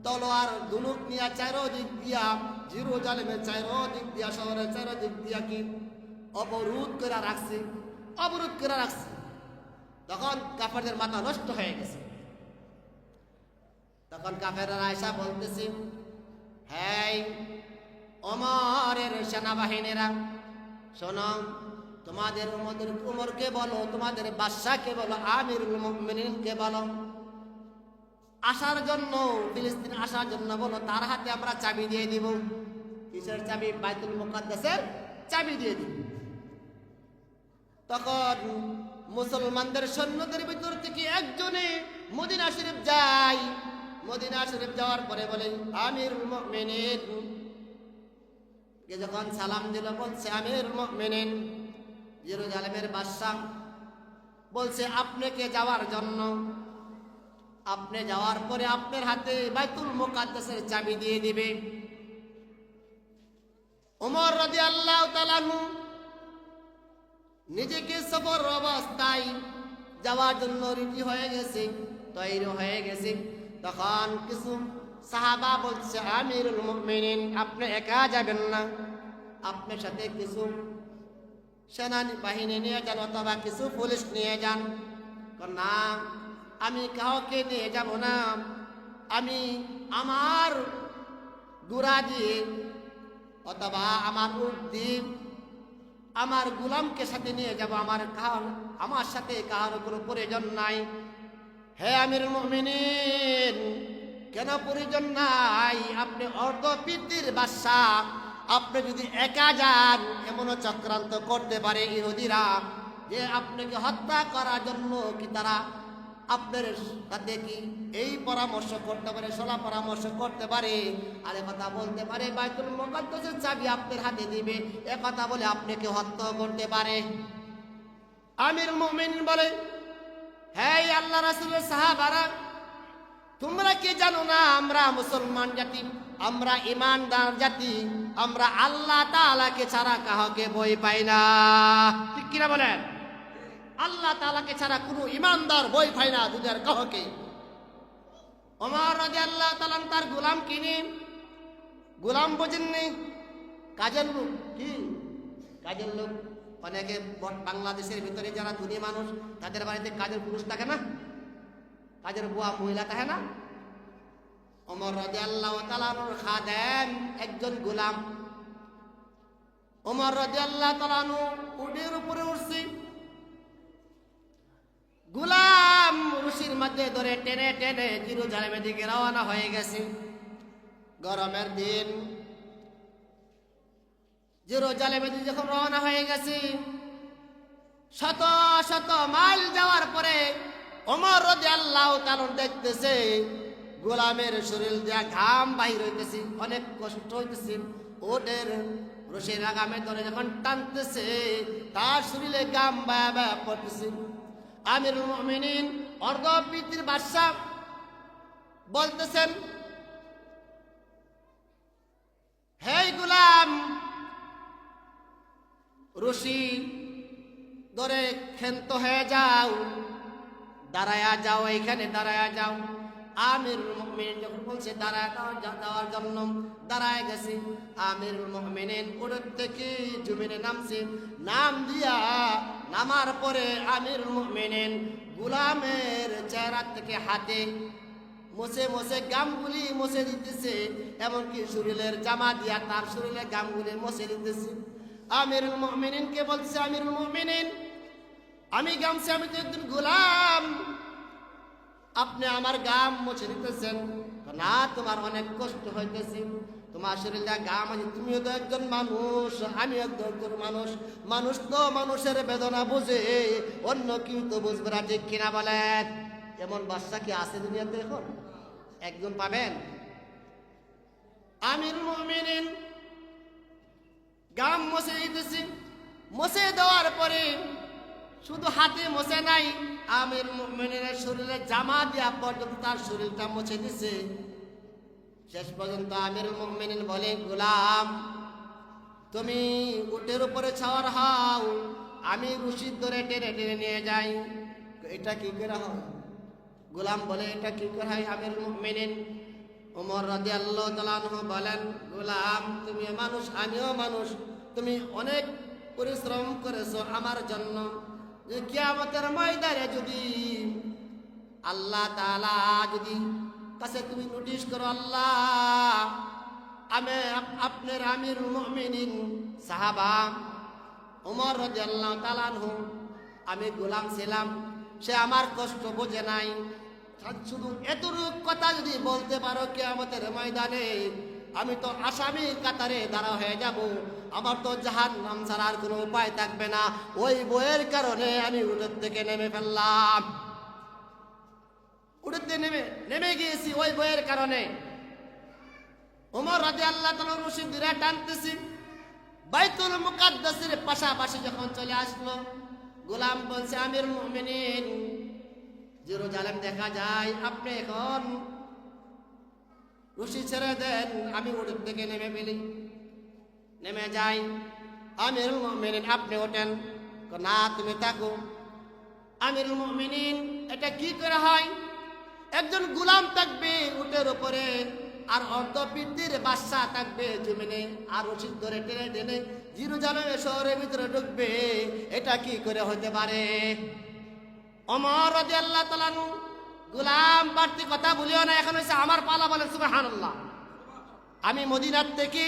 তলোয়ার ধনুক নিয়ে চারদিক দিয়া জেরুজালেমের চারদিক দিয়া, শহরের চারদিক দিয়া কি অবরোধ করে রাখছে, অবরোধ করে রাখছে। তখন কাফেরদের মাথা নষ্ট হয়ে গেছে। তখন কাফেররা আয়েশা বলতেছে, হ্যাঁ ওমরের সেনাবাহিনীরা, শোনো, তোমাদের উমরকে বলো, তোমাদের বাদশাকে বলো, আমিরুল মুমিনিনকে বলো আসার জন্য, ফিলিস্তিন আসার জন্য বলো, তার হাতে আমরা চাবি দিয়ে দিব। কিসের চাবি? বাইতুল মুকাদ্দাসের চাবি দিয়ে দিব। তখন মুসলমানদের সৈন্যদের ভিতর থেকে একজনে মদিনা শরীফ যায়। মদিনা শরীফ যাওয়ার পরে বলে, আমিরুল মুমিনিন কে যখন সালাম দিল, বলছে আমিরুল মুমিনিন, জেরুজালেমের বাদশা বলছে আপনাকে যাওয়ার জন্য। আপনি যাওয়ার পরে আপনার হাতে বাইতুল মুকাদ্দাসের চাবি দিয়ে দিবে। ওমর রাদিয়াল্লাহু তাআলা আনহু নিজেকে সফর অবস্থায় যাওয়ার জন্য রেডি হয়ে গেছে, তৈরি হয়ে গেছে। তখন কিছু সাহাবা বলছে, আমিরুল মুমিনিন আপনি একা যাবেন না, আপনার সাথে কিছু সেনানি বাহিনী নিয়ে যান, অথবা কিছু পুলিশ নিয়ে যান। না, আমি কাউকে নিয়ে যাব না, আমি আমার ঘোড়া দিয়ে অথবা আমার উট দিয়ে আমার গোলামকে সাথে নিয়ে যাব, আমার সাথে কারোর কোনো প্রয়োজন নাই। হে আমিরুল মুমিনিন, কেন প্রয়োজন নাই? আপনি অর্ধপৃথিবীর বাদশা, আপনি যদি একা যান, এমনও চক্রান্ত করতে পারে ইহুদিরা যে আপনাকে হত্যা করার জন্য কি তারা আপনার সাথে কি এই পরামর্শ করতে পারে, সলা পরামর্শ করতে পারে, আর কথা বলতে পারে বাইতুল মুকাদ্দাসের চাবি আপনার হাতে দিবে, কথা বলে আপনাকে হত্যা করতে পারে। আমিরুল মুমিনিন বলে, হ্যাঁ আল্লাহ রাসূলের সাহাবারা, তোমরা কি জানো না আমরা মুসলমান জাতি, আমরা ইমানদার জাতি, আমরা আল্লাহ তাআলাকে ছাড়া কাউকে ভয় পাই না। ঠিক কিনা বলেন? আল্লাহ তাআলাকে ছাড়া কোনো ইমানদার ভয় পায় না দুনিয়ার কাউকে। ওমর রাদিয়াল্লাহু তাআলা তার গোলাম কিনে, গোলাম বোঝেননি, কাজের লোক। কি কাজের লোক? অনেকে বাংলাদেশের ভিতরে যারা ধনী মানুষ, তাদের বাড়িতে কাজের পুরুষ থাকে না, কাজের বুয়া মহিলা থাকে না। ওমর রাদিয়াল্লাহু তাআলার খাদেম একজন গোলাম। ওমর রাদিয়াল্লাহু তাআলা উটের উপরে উঠছে, গোলাম রশির মধ্যে ধরে টেনে টেনে জেরুজালেমের দিকে রওনা হয়ে গেছে। গরমের দিন জেরুজালেমের দিকে যখন রওনা হয়ে গেছে, শত শত মাইল যাওয়ার পরে ওমর রাদিয়াল্লাহু তাআলা দেখতেছে গোলামের শরীর দিয়া ঘাম বাহির হইতেছে, অনেক কষ্ট হইতেছে। ওদের রশির আগামে ধরে যখন টানতেছে তার শরীরে ঘাম বায়া বায়া পড়তেছে। আমিরুল মুমিনিন অর্ধপৃথিবীর বাদশা বলতেছেন, হে গোলাম, রশি ধরে ক্ষান্ত হয়ে যাও, দাঁড়ায়া যাও, এইখানে দাঁড়ায়া যাও। আমিরুল মুমিনিন যখন বলছে দাঁড়ায় যাওয়ার জন্য দাঁড়ায় গেছে। আমিরুল মুমিনিন ওর থেকে জমিনে নামছে, নাম দিয়া নামার পরে আমিরুল মুমিনিন গোলামের চেহারা থেকে হাতে মুছে মুছে গামগুলি মুছে দিতেছে, এমনকি শরীরের জামা দিয়া তার শরীরের গামগুলি মুছে দিতেছে। আমিরুল মুমিনিনকে বলছে, আমিরুল মুমিনিন, আমি গামছি, আমি তো একজন গোলাম, আপনি আমার গাম মুছে দিতেছেন না? তোমার অনেক কষ্ট হইতেছে, তোমার শরীরে গাম আছে, তুমিও তো একজন মানুষ, আমি একজন মানুষ, মানুষ তো মানুষের বেদনা বুঝে, অন্য কেউ তো বুঝবে না, ঠিক কিনা বলেন? এমন বাদশা কি আছে দুনিয়াতে? এখন একজন পাবেন? আমিরুল মুমিনিন গাম মুছে দিতেছি, মুছে দেওয়ার পরে শুধু হাতে মুছে নাই, আমিরুল মুমিনিনের শরীরে জামা দিয়া পর্যন্ত তার শরীরটা মুছে দিছে। শেষ পর্যন্ত আমিরুল মুমিনিন বলে, গোলাম, তুমি উটের উপরে ছাওয়ার হও, আমি রশি ধরে টেনে টেনে নিয়ে যাই। এটা কি করে হয়? গোলাম বলে, এটা কি করে হয়? আমিরুল মুমিনিন ওমর রাদিয়াল্লাহু তাআলা আনহু বলেন, গোলাম, তুমি মানুষ, আমিও মানুষ, তুমি অনেক পরিশ্রম করেছো আমার জন্য। যে কিয়ামতের ময়দানে যদি আল্লাহ তাআলা যদি কাছে তুমি নোটিশ করো, আল্লাহ, আমি আপনার আমিরুল মুমিনিন সাহাবা ওমর রাদিয়াল্লাহু তাআলা আনহু, আমি গোলাম ছিলাম, সে আমার কষ্ট বোঝে নাই, শুধু এতটুকু কথা যদি বলতে পারো কিয়ামতের ময়দানে, আমি তো আসামি কাতারে দাঁড়া হয়ে যাব, আমার তো জাহান্নাম ছাড়া আর কোনো উপায় থাকবে না। ওই বইয়ের কারণে আমি উটের থেকে নেমে ফেললাম, উঠতে নেমে গিয়েছি ওই বইয়ের কারণে। ওমর রাদিয়াল্লাহু তাআলা রশি ধরে টানতেছি, বাইতুল মুকাদ্দাসের পাশাপাশি যখন চলে আসলো, গোলাম বলছে, আমিরুল মুমিনিন, জেরুজালেম দেখা যায়, আপনি এখন রশি ছেড়ে দেন, আমি উটের থেকে নেমে ফেলি, নেমে যাই। আমিরুল মুমিনিন, আপনি ওঠেন। না, তুমি থাকো। আমিরুল মুমিনিন, এটা কি করে হয়? একজন গোলাম থাকবে উটের উপরে, আর অর্ধপৃথিবীর বাদশা থাকবে জমিনে, আর রশি ধরে টেনে টেনে জেরুজালেমের শহরের ভিতরে ঢুকবে, এটা কি করে হতে পারে? ওমর রাদিয়াল্লাহু তাআলা আনহু, গোলাম, বাড়তি কথা বলিও না, এখন হচ্ছে আমার পালা, বলেন সুবহানাল্লাহ। আমি মদিনার থেকে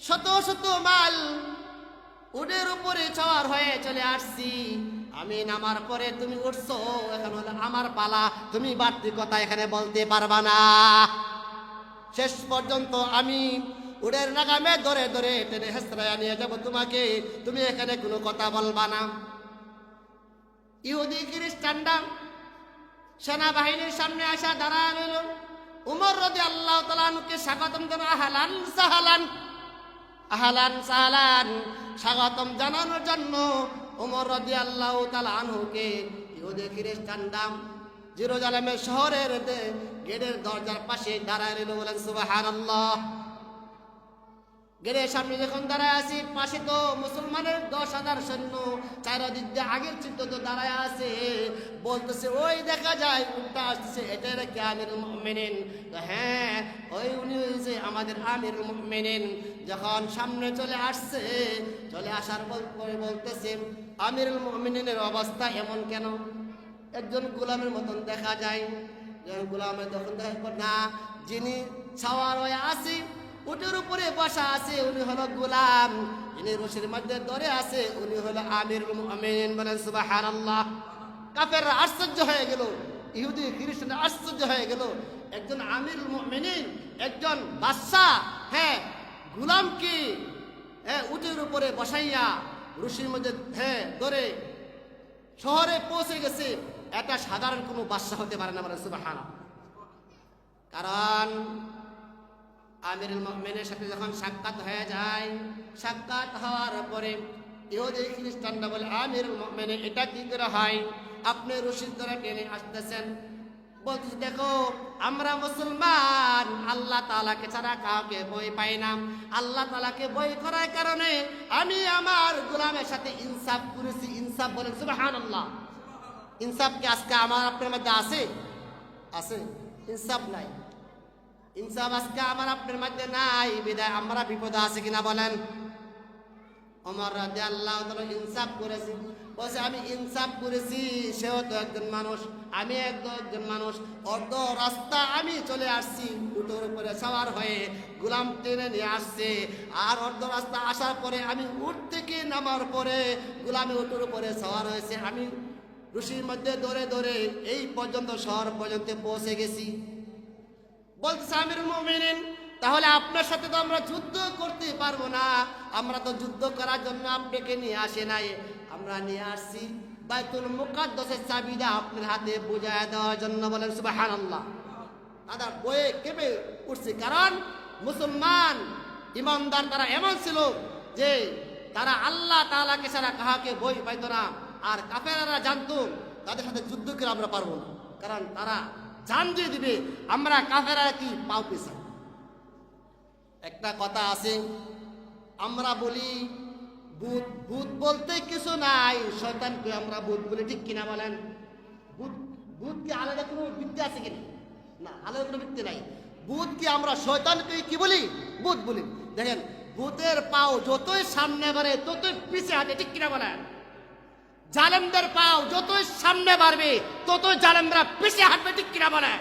শত শত মাইল উটের উপরে সওয়ার হয়ে চলে আসছি, আমি নামার পরে তুমি উঠছো, এখন হলো আমার পালা, তুমি বাড়তি কথা এখানে বলতে পারবা না। শেষ পর্যন্ত আমি উটের নাগামে ধরে ধরে টেনে হেসরায়া নিয়ে যাবো তোমাকে, তুমি এখানে কোনো কথা বলবা না। ইহুদি খ্রিস্টানরা সেনাবাহিনীর সামনে আসা দাঁড়ায় রইল। উমর রাদিয়াল্লাহু তাআলা আনহুকে স্বাগতম জানানো, আহলান সাহলান, আহলান সাহলান, স্বাগতম জানানোর জন্য উমর রাদিয়াল্লাহু তাআলা আনহুকে ইহুদি খ্রিস্টানরা জেরুজালেমের শহরের গেটের দরজার পাশে দাঁড়ায় রইল। বলেন সুবহানাল্লাহ। গেটের সামনে যখন দাঁড়ায় আছি, পাশে তো মুসলমানের 10,000 সৈন্য, চারদিক দিয়ে আগের চিত্র তো দাঁড়ায় আছে, বলতেছে, ওই দেখা যায় উল্টা আসতেছে, এটা কি আমিরুল মুমিনিন? হ্যাঁ, ওই উনি হয়েছে আমাদের আমিরুল মুমিনিন। যখন সামনে চলে আসছে, চলে আসার পরে বলতেছে, আমিরুল মুমিনিনের অবস্থা এমন কেন? একজন গোলামের মতন দেখা যায়। গোলামের যখন দেখা না, যিনি ছাওয়ার হয়ে আছে, উটের উপরে বসা আছে, উনি হলো গোলাম, যিনি রশির মধ্যে ধরে আছে, উনি হলো আমিরুল মুমিনিন। বলেন সুবহানাল্লাহ। কাফেররা আশ্চর্য হয়ে গেল, ইহুদি খ্রিস্টানরা আশ্চর্য হয়ে গেল। একজন আমিরুল মুমিনিন, একজন বাদশাহ, হ্যাঁ, গোলামকে উটের উপরে বসাইয়া রশির মধ্যে ধরে শহরে পৌঁছে গেছে। এটা সাধারণ কোনো বাদশাহ হতে পারে না, বলে সুবহানাল্লাহ। কারণ আমিরুল মুমিনের সাথে যখন সাক্ষাৎ হয়ে যায়, সাক্ষাৎ হওয়ার পরে ইহুদি খ্রিস্টানরা বলে, আমিরুল মুমিনের এটা কি করে হয়? আপনি রশিদ ধরে টেনে আসতেছেন। বলতেছে, দেখো আমরা মুসলমান, আল্লাহ তাআলাকে ছাড়া কাউকে ভয় পাই না। আল্লাহ তাআলাকে ভয় করার কারণে আমি আমার গোলামের সাথে ইনসাফ করেছি। ইনসাফ বলেন সুবহানাল্লাহ। ইনসাফ কি আজকে আমার আপনার মধ্যে আছে? আছে? ইনসাফ নাই। ইনসাফ আজকে আমার আপনার মধ্যে নাই, বিদায় আমরা বিপদে আছে কিনা বলেন? ওমর রাদিয়াল্লাহু তাআলা ইনসাফ করেছি। বলছে, আমি ইনসাফ করেছি, সেও তো একজন মানুষ, আমি একজন মানুষ। অর্ধ রাস্তা আমি চলে আসছি, উটের উপরে সওয়ার হয়ে গোলাম টেনে নিয়ে আসছে। আর অর্ধ রাস্তা আসার পরে আমি উট থেকে নামার পরে গোলামে উটের উপরে সওয়ার হয়েছে। আমি রশির মধ্যে ধরে ধরে এই পর্যন্ত শহর পর্যন্ত পৌঁছে গেছি। বলতেছে আমিরুল মুমিনিন, তাহলে আপনার সাথে তো আমরা যুদ্ধ করতে পারবো না। আমরা তো যুদ্ধ করার জন্য আপনাকে নিয়ে আসে নাই, আমরা নিয়ে আসছি বাইতুল মুকাদ্দাসের চাবিটা আপনার হাতে বুঝায় দেওয়ার জন্য। বলেন সুবহানাল্লাহ। তাদের বয়ে কেঁপে উঠছে, কারণ মুসলমান ইমানদার তারা এমন ছিল যে তারা আল্লাহ তাআলাকে ছাড়া কাহাকে ভয় পাইত না। আর কাফেররা জানতো তাদের সাথে যুদ্ধ করে আমরা পারবো না, কারণ তারা জান দিয়ে দিবে আমরা কাফেররা কি পাও পেছাই। একটা কথা আছে, আমরা বলি ভূত, ভূত বলতে কিছু নাই, শয়তানকে আমরা ভূত বলি, ঠিক কিনা বলেন? ভূত, ভূত কি আলাদা কোনো বিদ্যা আছে কিনা? না, আলাদা কোনো বিদ্যা নাই। ভূত কি আমরা শয়তানকে কি বলি? ভূত বলি। দেখেন, ভূতের পাও যতই সামনে বাড়ে ততই পিছে হাঁটে, ঠিক কিনা বলেন? জালেমদের পাও যতই সামনে বাড়বে ততই জালেমরা পিছে হাঁটবে, ঠিক কিনা বলেন?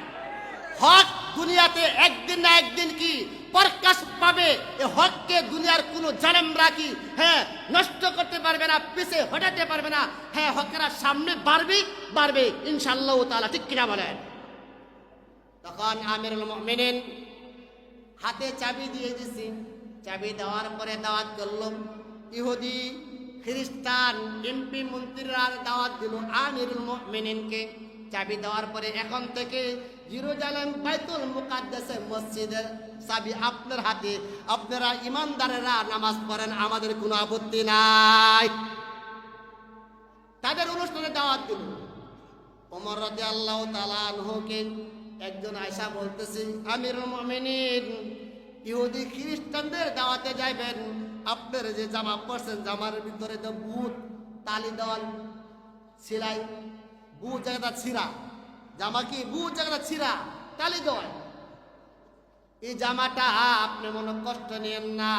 হক দুনিয়াতে একদিন না একদিন কি প্রকাশ পাবে। এই হককে দুনিয়ার কোন জালেমরা কি নষ্ট করতে পারবে না, পিছে হটাতে পারবে না। হকেরা সামনে বাড়বে ইনশাআল্লাহ তাআলা, ঠিক কিনা বলেন? তখন আমিরুল মুমিনিন হাতে চাবি দিয়ে দিছি। চাবি দেওয়ার পরে দাওয়াত করল। ইহুদি খ্রিস্টান এমপি মন্ত্রীরা দাওয়াত দিল আমিরুল মুমিনিনকে। চাবি দেওয়ার পরে এখন থেকে জেরুজালেম বাইতুল মুকাদ্দাসের মসজিদের চাবি আপনার হাতে, আপনারা ইমানদারেরা নামাজ পড়েন, আমাদের কোনো আপত্তি নাই। তাদের অনুষ্ঠানে দাওয়াত দিল। ওমর রাদিয়াল্লাহু তাআলা আনহুকে একজন আয়েশা বলতেছে, আমিরুল মুমিনিন, ইহুদি খ্রিস্টানদের দাওয়াতে যাইবেন, আপনার যে জামা পরছেন জামার ভিতরে তো বুট তালি দেওয়াল সেলাই, বুট জায়গাটা ছিঁড়া, জামা কি বুট জায়গাটা ছিঁড়া তালি দেওয়াল। এই জামাটা আপনি মনে কষ্ট নেন না,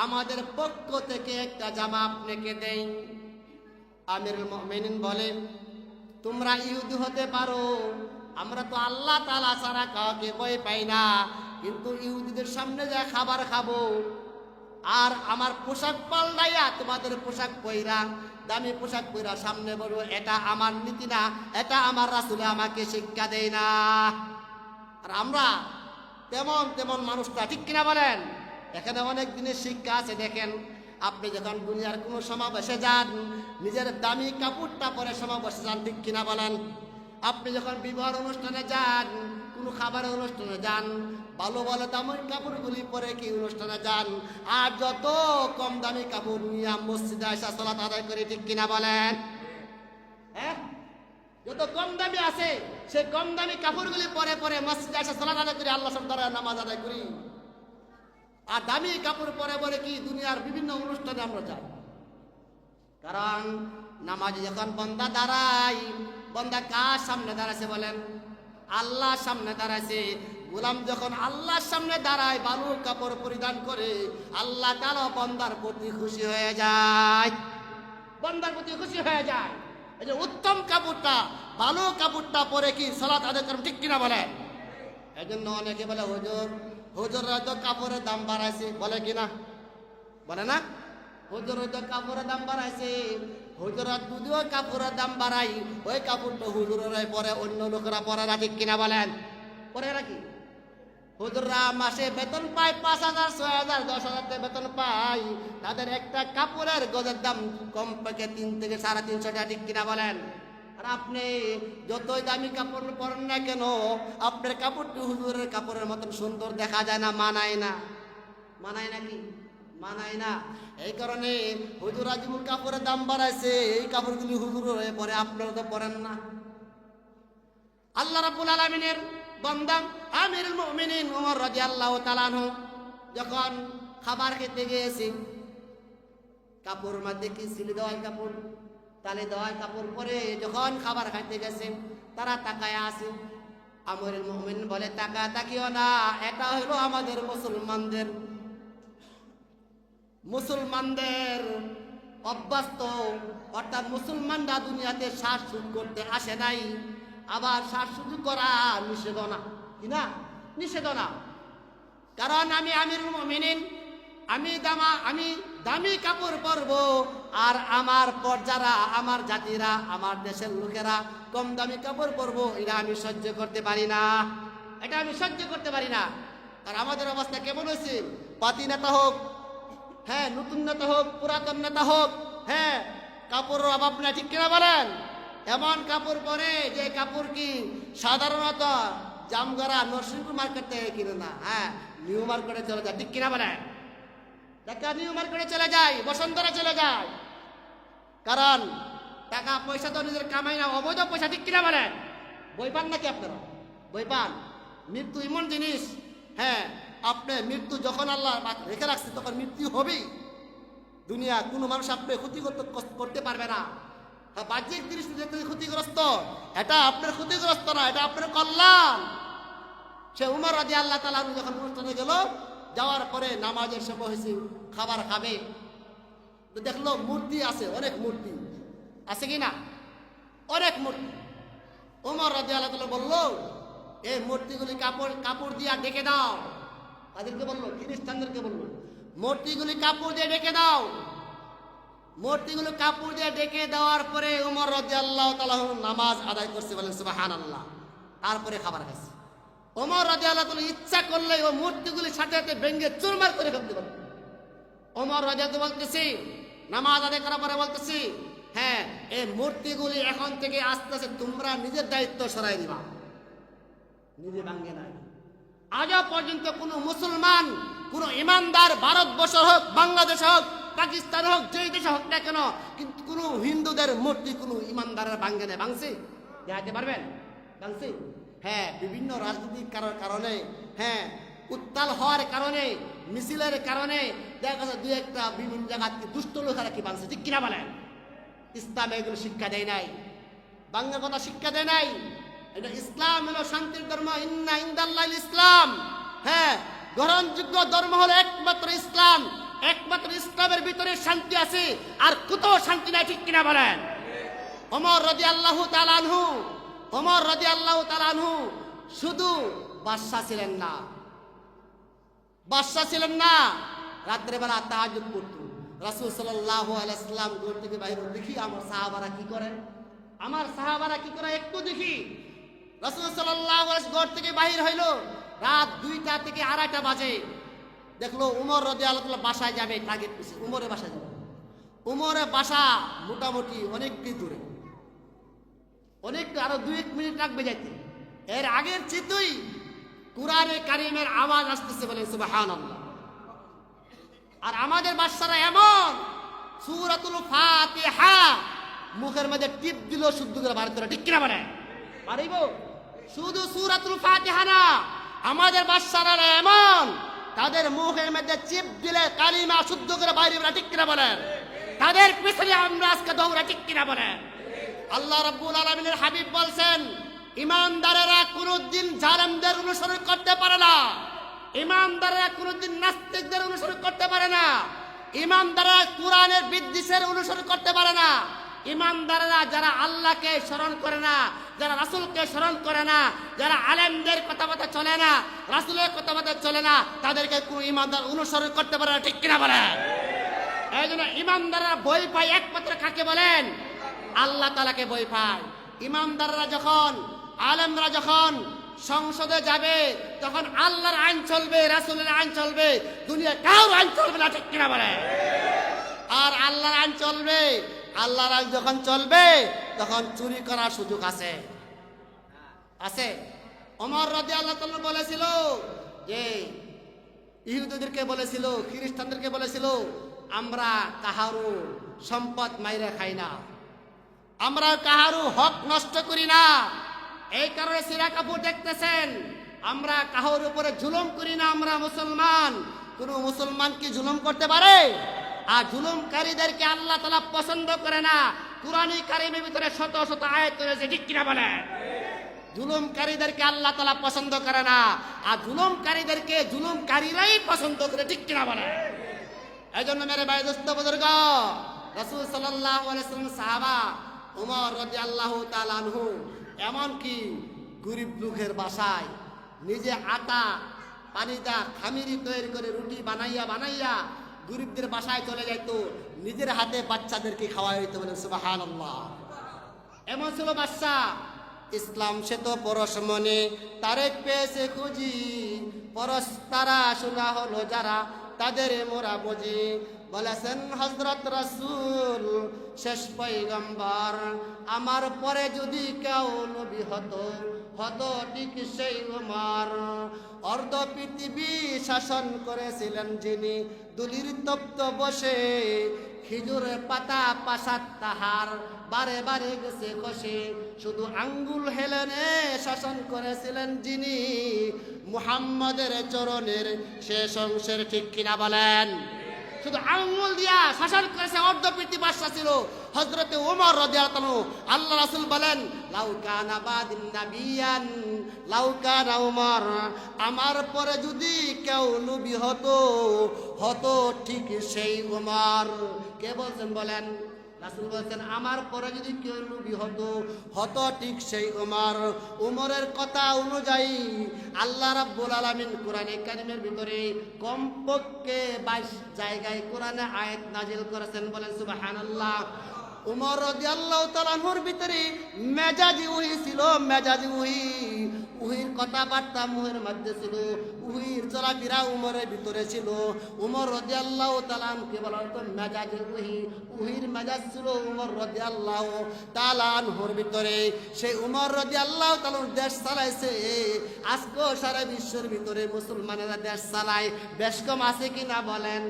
আমাদের পক্ষ থেকে একটা জামা আপনাকে দেই। আমিরুল মুমিনিন বলে, তোমরা ইহুদি হতে পারো, আমরা তো আল্লাহ তাআলা ছাড়া কাউকে ভয় পাই না, কিন্তু ইহুদিদের সামনে যা খাবার খাবো আর আমার পোশাক পাল্টাইয়া তোমাদের পোশাক পইরা, দামি পোশাক পইরা সামনে বলবো, এটা আমার নীতি না, এটা আমার রাসূল আমাকে শিক্ষা দেয় না। আর আমরা তেমন মানুষটা, ঠিক কিনা বলেন? এখানে অনেক দিনের শিক্ষা আছে। দেখেন, আপনি যখন দুনিয়ার কোনো সমাবেশে যান, নিজের দামি কাপড়টা পরে সমাবেশে যান, ঠিক কিনা বলেন? আপনি যখন বিবাহ অনুষ্ঠানে যান, কোনো খাবারের অনুষ্ঠানে যান, ভালো ভালো দামি কাপড়গুলি পরে কি অনুষ্ঠানে যান, আর যত কম দামি কাপড় নিয়ে মসজিদে এসে সালাত আদায় করে, ঠিক কিনা বলেন? যত কম দামি আছে সেই কম দামি কাপড়গুলি পরে মসজিদে এসে সালাত আদায় করি, আল্লাহর সামনে নামাজ আদায় করি। আর দামি কাপড় পরে কি দুনিয়ার বিভিন্ন অনুষ্ঠানে আমরা যাই। কারণ নামাজে যখন বান্দা দাঁড়াই, বান্দা কার সামনে দাঁড়াছে বলেন? আল্লাহর সামনে দাঁড়াছে। গোলাম যখন আল্লাহর সামনে দাঁড়ায়, ভালো কাপড় পরিধান করে, আল্লাহ তাআলা বান্দার প্রতি খুশি হয়ে যায়, বান্দার প্রতি খুশি হয়ে যায়। এই যে উত্তম কাপড়টা, ভালো কাপড়টা পরে কি সালাত আদায় করেন, ঠিক কিনা বলেন? এই জন্য অনেকে বলে, হুজুর হয়তো কাপড়ের দাম বাড়াইছে, বলে কিনা? বলে না? হুজুর হয়তো কাপড়ের দাম বাড়াইছে, হুজুরা যদিও কাপড়ের দাম বাড়াই, ওই কাপড়টা হুজুরেরা পরে, অন্য লোকেরা পরে না, ঠিক কিনা বলেন? পরে নাকি? হুজুররা মাসে বেতন পায় 5,000, 6,000, 10,000 বেতন পায়, তাদের একটা কাপড়ের গজের দাম কমপক্ষে 3 থেকে 350 টাকা, ঠিক কিনা বলেন? আর আপনি যতই দামি কাপড় পরেন না কেন, আপনার কাপড়টি হুজুরের কাপড়ের মতন সুন্দর দেখা যায় না, মানায় না। মানায় নাকি? মানায় না। এই কারণে হুজুর আজমুল কাপড়ের দাম বাড়াইছে, এই কাপড়গুলি হুজুর হয়ে পরে, আপনারা তো পরেন না। আল্লাহ রাব্বুল আলামিনের বান্দা আমিরুল মুমিনিন ওমর রাদিয়াল্লাহু তাআলা আনহু যখন খাবার খেতে গিয়েছে, কাপড় মধ্যে কি সিলি দেওয়া কাপড়, তালে দেওয়া কাপড় পরে যখন খাবার খাইতে গেছে, তারা তাকায় আছে। আমিরুল মুমিনিন বলে, তাকিও না, এটা হলো আমাদের মুসলমানদের অভ্যস্ত, অর্থাৎ মুসলমানরা দুনিয়াতে শ্বাসরোধ করতে আসে নাই, আবার শ্বাসরোধ করা নিষেধ না, কি না? নিষেধ না। কারণ আমি আমিরুল মুমিনিন, আমি দামি কাপড় পরব, আর আমার যারা আমার জাতিরা, আমার দেশের লোকেরা কম দামি কাপড় পরব, এটা আমি সহ্য করতে পারি না, এটা আমি সহ্য করতে পারি না। আর আমাদের অবস্থা কেমন হয়েছে? পাতি নেতা হোক, হ্যাঁ, নতুন নেতা হোক, পুরাতন নেতা হোক, হ্যাঁ, কাপড়ের অভাব না, ঠিক কিনা বলেন? এমন কাপড় পরে যে কাপড় কি সাধারণত জামগাড়া নরসিংপুর মার্কেট থেকে কিনে না, হ্যাঁ, নিউ মার্কেটে চলে যায়, ঠিক কিনা বলেন? ঢাকা নিউ মার্কেটে চলে যায়, বসন্তরা চলে যায়। কারণ টাকা পয়সা তো নিজের কামাই না, অবৈধ পয়সা, ঠিক কিনা বলেন? বই পান নাকি আপনারা? বই পান? মৃত্যু এমন জিনিস, হ্যাঁ, আপনি মৃত্যু যখন আল্লাহ রেখে রাখছে তখন মৃত্যু হবেই। দুনিয়া কোনো মানুষ আপনি ক্ষতি করতে পারবে না। বাহ্যিক জিনিস ক্ষতিগ্রস্ত, এটা আপনার ক্ষতিগ্রস্ত না, এটা আপনার কল্যাণ। সে উমর রাদিয়াল্লাহু তাআলা যখন অনুষ্ঠানে গেল, যাওয়ার পরে নামাজের সময় হয়েছে, খাবার খাবে, তো দেখলো মূর্তি আছে, অনেক মূর্তি আছে কি না? অনেক মূর্তি। উমর রাদিয়াল্লাহু তাআলা বললো, এই মূর্তিগুলি কাপড় দিয়া ডেকে দাও। তাদেরকে বললো, খ্রিস্টানদেরকে বললো, মূর্তিগুলি কাপড় দিয়ে ডেকে দাও। মূর্তিগুলো কাপড় দিয়ে ডেকে দেওয়ার পরে উমর রাদিয়াল্লাহু তাআলা নামাজ আদায় করছে, বলেন সুবহানাল্লাহ। তারপরে খাবার খাইছে। উমর রাদিয়াল্লাহু তাআলা ইচ্ছা করলে ওই মূর্তিগুলির সাথে সাথে ভেঙে চুরমার করে ফেলতে পারবে। উমর রাদিয়াল্লাহু বলতেছি, নামাজ আদায় করার পরে বলতেছি, হ্যাঁ, এই মূর্তিগুলি এখন থেকে আস্তে আস্তে তোমরা নিজের দায়িত্ব সরাই দিবা, নিজে ভাঙ্গে নাই। আজও পর্যন্ত কোনো মুসলমান, কোনো ইমানদার, ভারতবর্ষ হোক, বাংলাদেশ হোক, পাকিস্তান হোক, যেই দেশে হোক না কেন, কিন্তু কোনো হিন্দুদের মূর্তি কোনো ইমানদারের ভাঙ্গে নেই। ভাঙছে? দেখাতে পারবেন? ভাঙছে? হ্যাঁ, বিভিন্ন রাজনৈতিক কারণে, হ্যাঁ, উত্তাল হওয়ার কারণে, মিছিলের কারণে দেখা যাচ্ছে দুই একটা বিভিন্ন জায়গায় দুষ্ট লোকেরা কি ভাঙছে, ঠিক কিনা বলেন? ইসলাম এগুলো শিক্ষা দেয় নাই, বাংলা কথা শিক্ষা দেয় নাই। এটা ইসলাম হলো শান্তির ধর্ম, ইন্না ইনদাল্লাহিল ইসলাম। হ্যাঁ, গ্রহণযোগ্য ধর্ম হলো একমাত্র ইসলাম। একমাত্র ইসলামের ভিতরে শান্তি আছে, আর কোথাও শান্তি নাই, ঠিক কিনা বলেন? ওমর রাদিয়াল্লাহু তাআলা আনহু, ওমর রাদিয়াল্লাহু তাআলা আনহু শুধু বাদশা ছিলেন না, বাদশা ছিলেন না, রাত্রে বেলা তাহাজ্জুদ পড়তো। রাসূল সাল্লাল্লাহু আলাইহি ওয়াসাল্লাম ঘর থেকে বাইরে, দেখি আমার সাহাবারা কি করে, আমার সাহাবারা কি করে একটু দেখি। রাসূল সাল্লাল্লাহু আলাইহি ঘর থেকে বাহির হইলো, রাত 2টা থেকে 2:30 বাজে। দেখলো উমর রাদিয়াল্লাহু তাআলা বাসায় যাবে, টার্গেট পিছে উমরের বাসায় যাবে। উমরের বাসা মোটামুটি অনেকটাই দূরে, অনেকটা, আরো 2-1 মিনিট লাগবে যাইতে। এর আগের চিতুই কুরআনে কারীমের আওয়াজ আসতেছে, বলেন সুবহানাল্লাহ। আর আমাদের বাদশারা এমন, সূরাতুল ফাতিহা মুখের মধ্যে টিপ দিল শুদ্ধ করে বার করে, ঠিক কিনা বলে? পারিব? শুধু সূরাতুল ফাতিহা না, আমাদের বাদশারা এমন, তাদের মুখের মধ্যে চিপ দিলে কালিমা শুদ্ধ করে বাইরে বেরা, ঠিক কিনা বলেন? তাদের পিছনে আমরা আজকে দৌড়া, ঠিক কিনা বলেন? আল্লাহ রাব্বুল আলামিনের হাবিব বলছেন, ইমানদারেরা কোনদিন জালেমদের অনুসরণ করতে পারে না, ইমানদারেরা কোনদিন নাস্তিকদের অনুসরণ করতে পারে না, ইমানদারেরা কুরআনের বিদ্বেষের অনুসরণ করতে পারে না, ইমানদারেরা যারা আল্লাহকে স্মরণ করে না, যারা রাসূলকে স্মরণ করে না, যারা আলেমদের কথাবার্তা চলে না, রাসূলের কথাবার্তা চলে না, তাদেরকে কোন ইমানদার অনুসরণ করতে পারে না, ঠিক কিনা বলেন? এই জন্য ইমানদাররা বই পায় একমাত্র কাকে বলেন? আল্লাহ তাআলাকে বই পায়। ইমানদাররা যখন, আলেমরা যখন সংসদে যাবে তখন আল্লাহর আইন চলবে, রাসূলের আইন চলবে, দুনিয়া কারোর আইন চলবে না, ঠিক কিনা বলে? আর আল্লাহর আইন চলবে। আল্লাহর আইন যখন চলবে তখন চুরি করার সুযোগ আছে, আছে। ওমর রাদিয়াল্লাহু তাআলা বলেছিল যে ইহুদিদেরকে বলেছিল, খ্রিস্টানদেরকে বলেছিল, আমরা কাহারু সম্পদ মাইরে খাই না, আমরা কাহারু হক নষ্ট করি না। এই কারণে সিরা কাপুর দেখতেছেন, আমরা কাহার উপরে জুলুম করি না। আমরা মুসলমান, কোন মুসলমান কি জুলুম করতে পারে? আর জুলুমকারীদেরকে আল্লাহ তাআলা পছন্দ করে না। কুরআনে কারীমের ভিতরে শত শত আয়াত রয়েছে, ঠিক কিনা বলেন? জুলুমকারীদেরকে আল্লাহ তাআলা পছন্দ করে না, আর জুলুমকারীদেরকে জুলুমকারীরাই পছন্দ করে, ঠিক কিনা বলেন? এই জন্য মেরে ভাই দোস্ত বুজুর্গ, রাসূল সাল্লাল্লাহু আলাইহি ওয়াসাল্লাম সাহাবা ওমর রাদিয়াল্লাহু তাআলা আনহু এমনকি গরিব লোকের বাসায় নিজে আটা পানিটা খামিরি তৈরি করে রুটি বানাইয়া বানাইয়া গরিবদের বাসায় চলে যাইত, নিজের হাতে বাচ্চাদেরকে খাওয়াই হইতো। বলেন সুবহানাল্লাহ। এমন ছিল বাদশা। ইসলাম সে তো পরশ মনে তারেক পেয়েছে খুঁজি, পরশ তারা শোনা হলো যারা তাদের মোরা বুঝি। বলেছেন হযরত রাসূল শেষ পয়গম্বর, আমার পরে যদি কেউ নবী হতো, হতো ঠিক সেই ওমর। অর্ধ পৃথিবী শাসন করেছিলেন যিনি, দুলির তপ্ত বসে খেজুর পাতা পাশাত তাহার বারে বারে গেছে খসে। শুধু আঙ্গুল হেলেনে শাসন করেছিলেন যিনি, মুহাম্মাদের চরণের শেষ অংশের, ঠিক কিনা বলেন? শুধু আঙ্গুল দিয়া শাসন করেছে, অর্ধপৃথিবী বাদশা ছিল হযরতে ওমর রাদিয়াল্লাহু তাআলা। আল্লাহ রাসূল বলেন, লাউ কানা বাদিন নাবিয়ান লাউ কানা ওমর, আমার পরে যদি কেউ নবী হতো, হতো ঠিক সেই ওমর। কে বলছেন বলেন? রাসূল বলছেন, আমার পরে যদি কেউ নবী হতো, হতো ঠিক সেই ওমর। ওমরের কথা অনুযায়ী আল্লাহ রাব্বুল আলামিন কোরআনে কারীমের ভিতরে কমপক্ষে 22 জায়গায় কোরআনে আয়াত নাজিল করেছেন। বলেন সুবহানাল্লাহ। উমর রাদিয়াল্লাহু তাআলা আনহুর ভিতরে মেজাজি ওহী ছিল, মেজাজি ওহী। ওহীর কথাবার্তা মুহের মধ্যে ছিল, ওহীর চলাফেরা উমরের ভিতরে ছিল। উমর রাদিয়াল্লাহু তাআলা আনহুকে বলা হতো মেজাজি ওহী। ওহীর মেজাজ ছিল উমর রাদিয়াল্লাহু তাআলা আনহুর ভিতরে। সেই উমর রাদিয়াল্লাহু তাআলা দেশ চালাইছে। আজকেও সারা বিশ্বের ভিতরে মুসলমানেরা দেশ চালায়। বেশ কম আছে কিনা বলেন?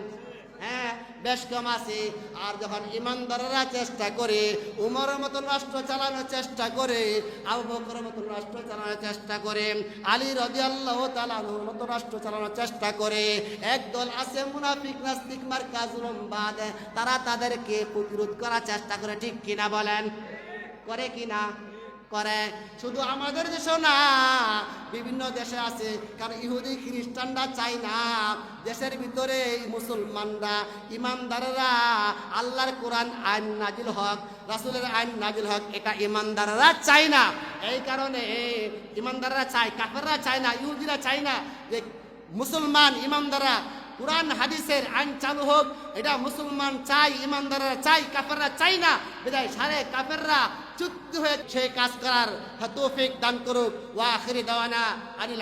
হ্যাঁ, বেশ কম আছে। আর যখন ইমানদাররা চেষ্টা করে, উমরের মতন রাষ্ট্র চালানোর চেষ্টা করে, আবু বকরের মতন রাষ্ট্র চালানোর চেষ্টা করে, আলী রাদিয়াল্লাহু তাআলা আনহুর মতন রাষ্ট্র চালানোর চেষ্টা করে, একদল আছে মুনাফিক নাস্তিক মার্কা জুলুমবাদ, তারা তাদেরকে প্রতিরোধ করার চেষ্টা করে, ঠিক কিনা বলেন? করে কিনা? করে। শুধু আমাদের দেশেও না, বিভিন্ন দেশে আছে। কারণ ইহুদি খ্রিস্টানরা চায় না দেশের ভিতরে মুসলমানরা, ইমানদাররা আল্লাহর কোরআন আইন নাজিল হক, রাসূলের আইন নাজিল হক, এটা ইমানদাররা চায় না। এই কারণে ইমানদাররা চায়, কাফেররা চায় না, ইহুদিরা চায় না যে মুসলমান ইমানদাররা কোরআন হাদিসের আইন চালু হোক। এটা মুসলমান চাই, ইমানদাররা চাই, কাফেররা চাই না। বিদায় সারে কাফেররা চুক্তি হয়ে সেই কাজ করার তৌফিক দান করুক। ওয়া আখিরি দাওয়ানা আনিল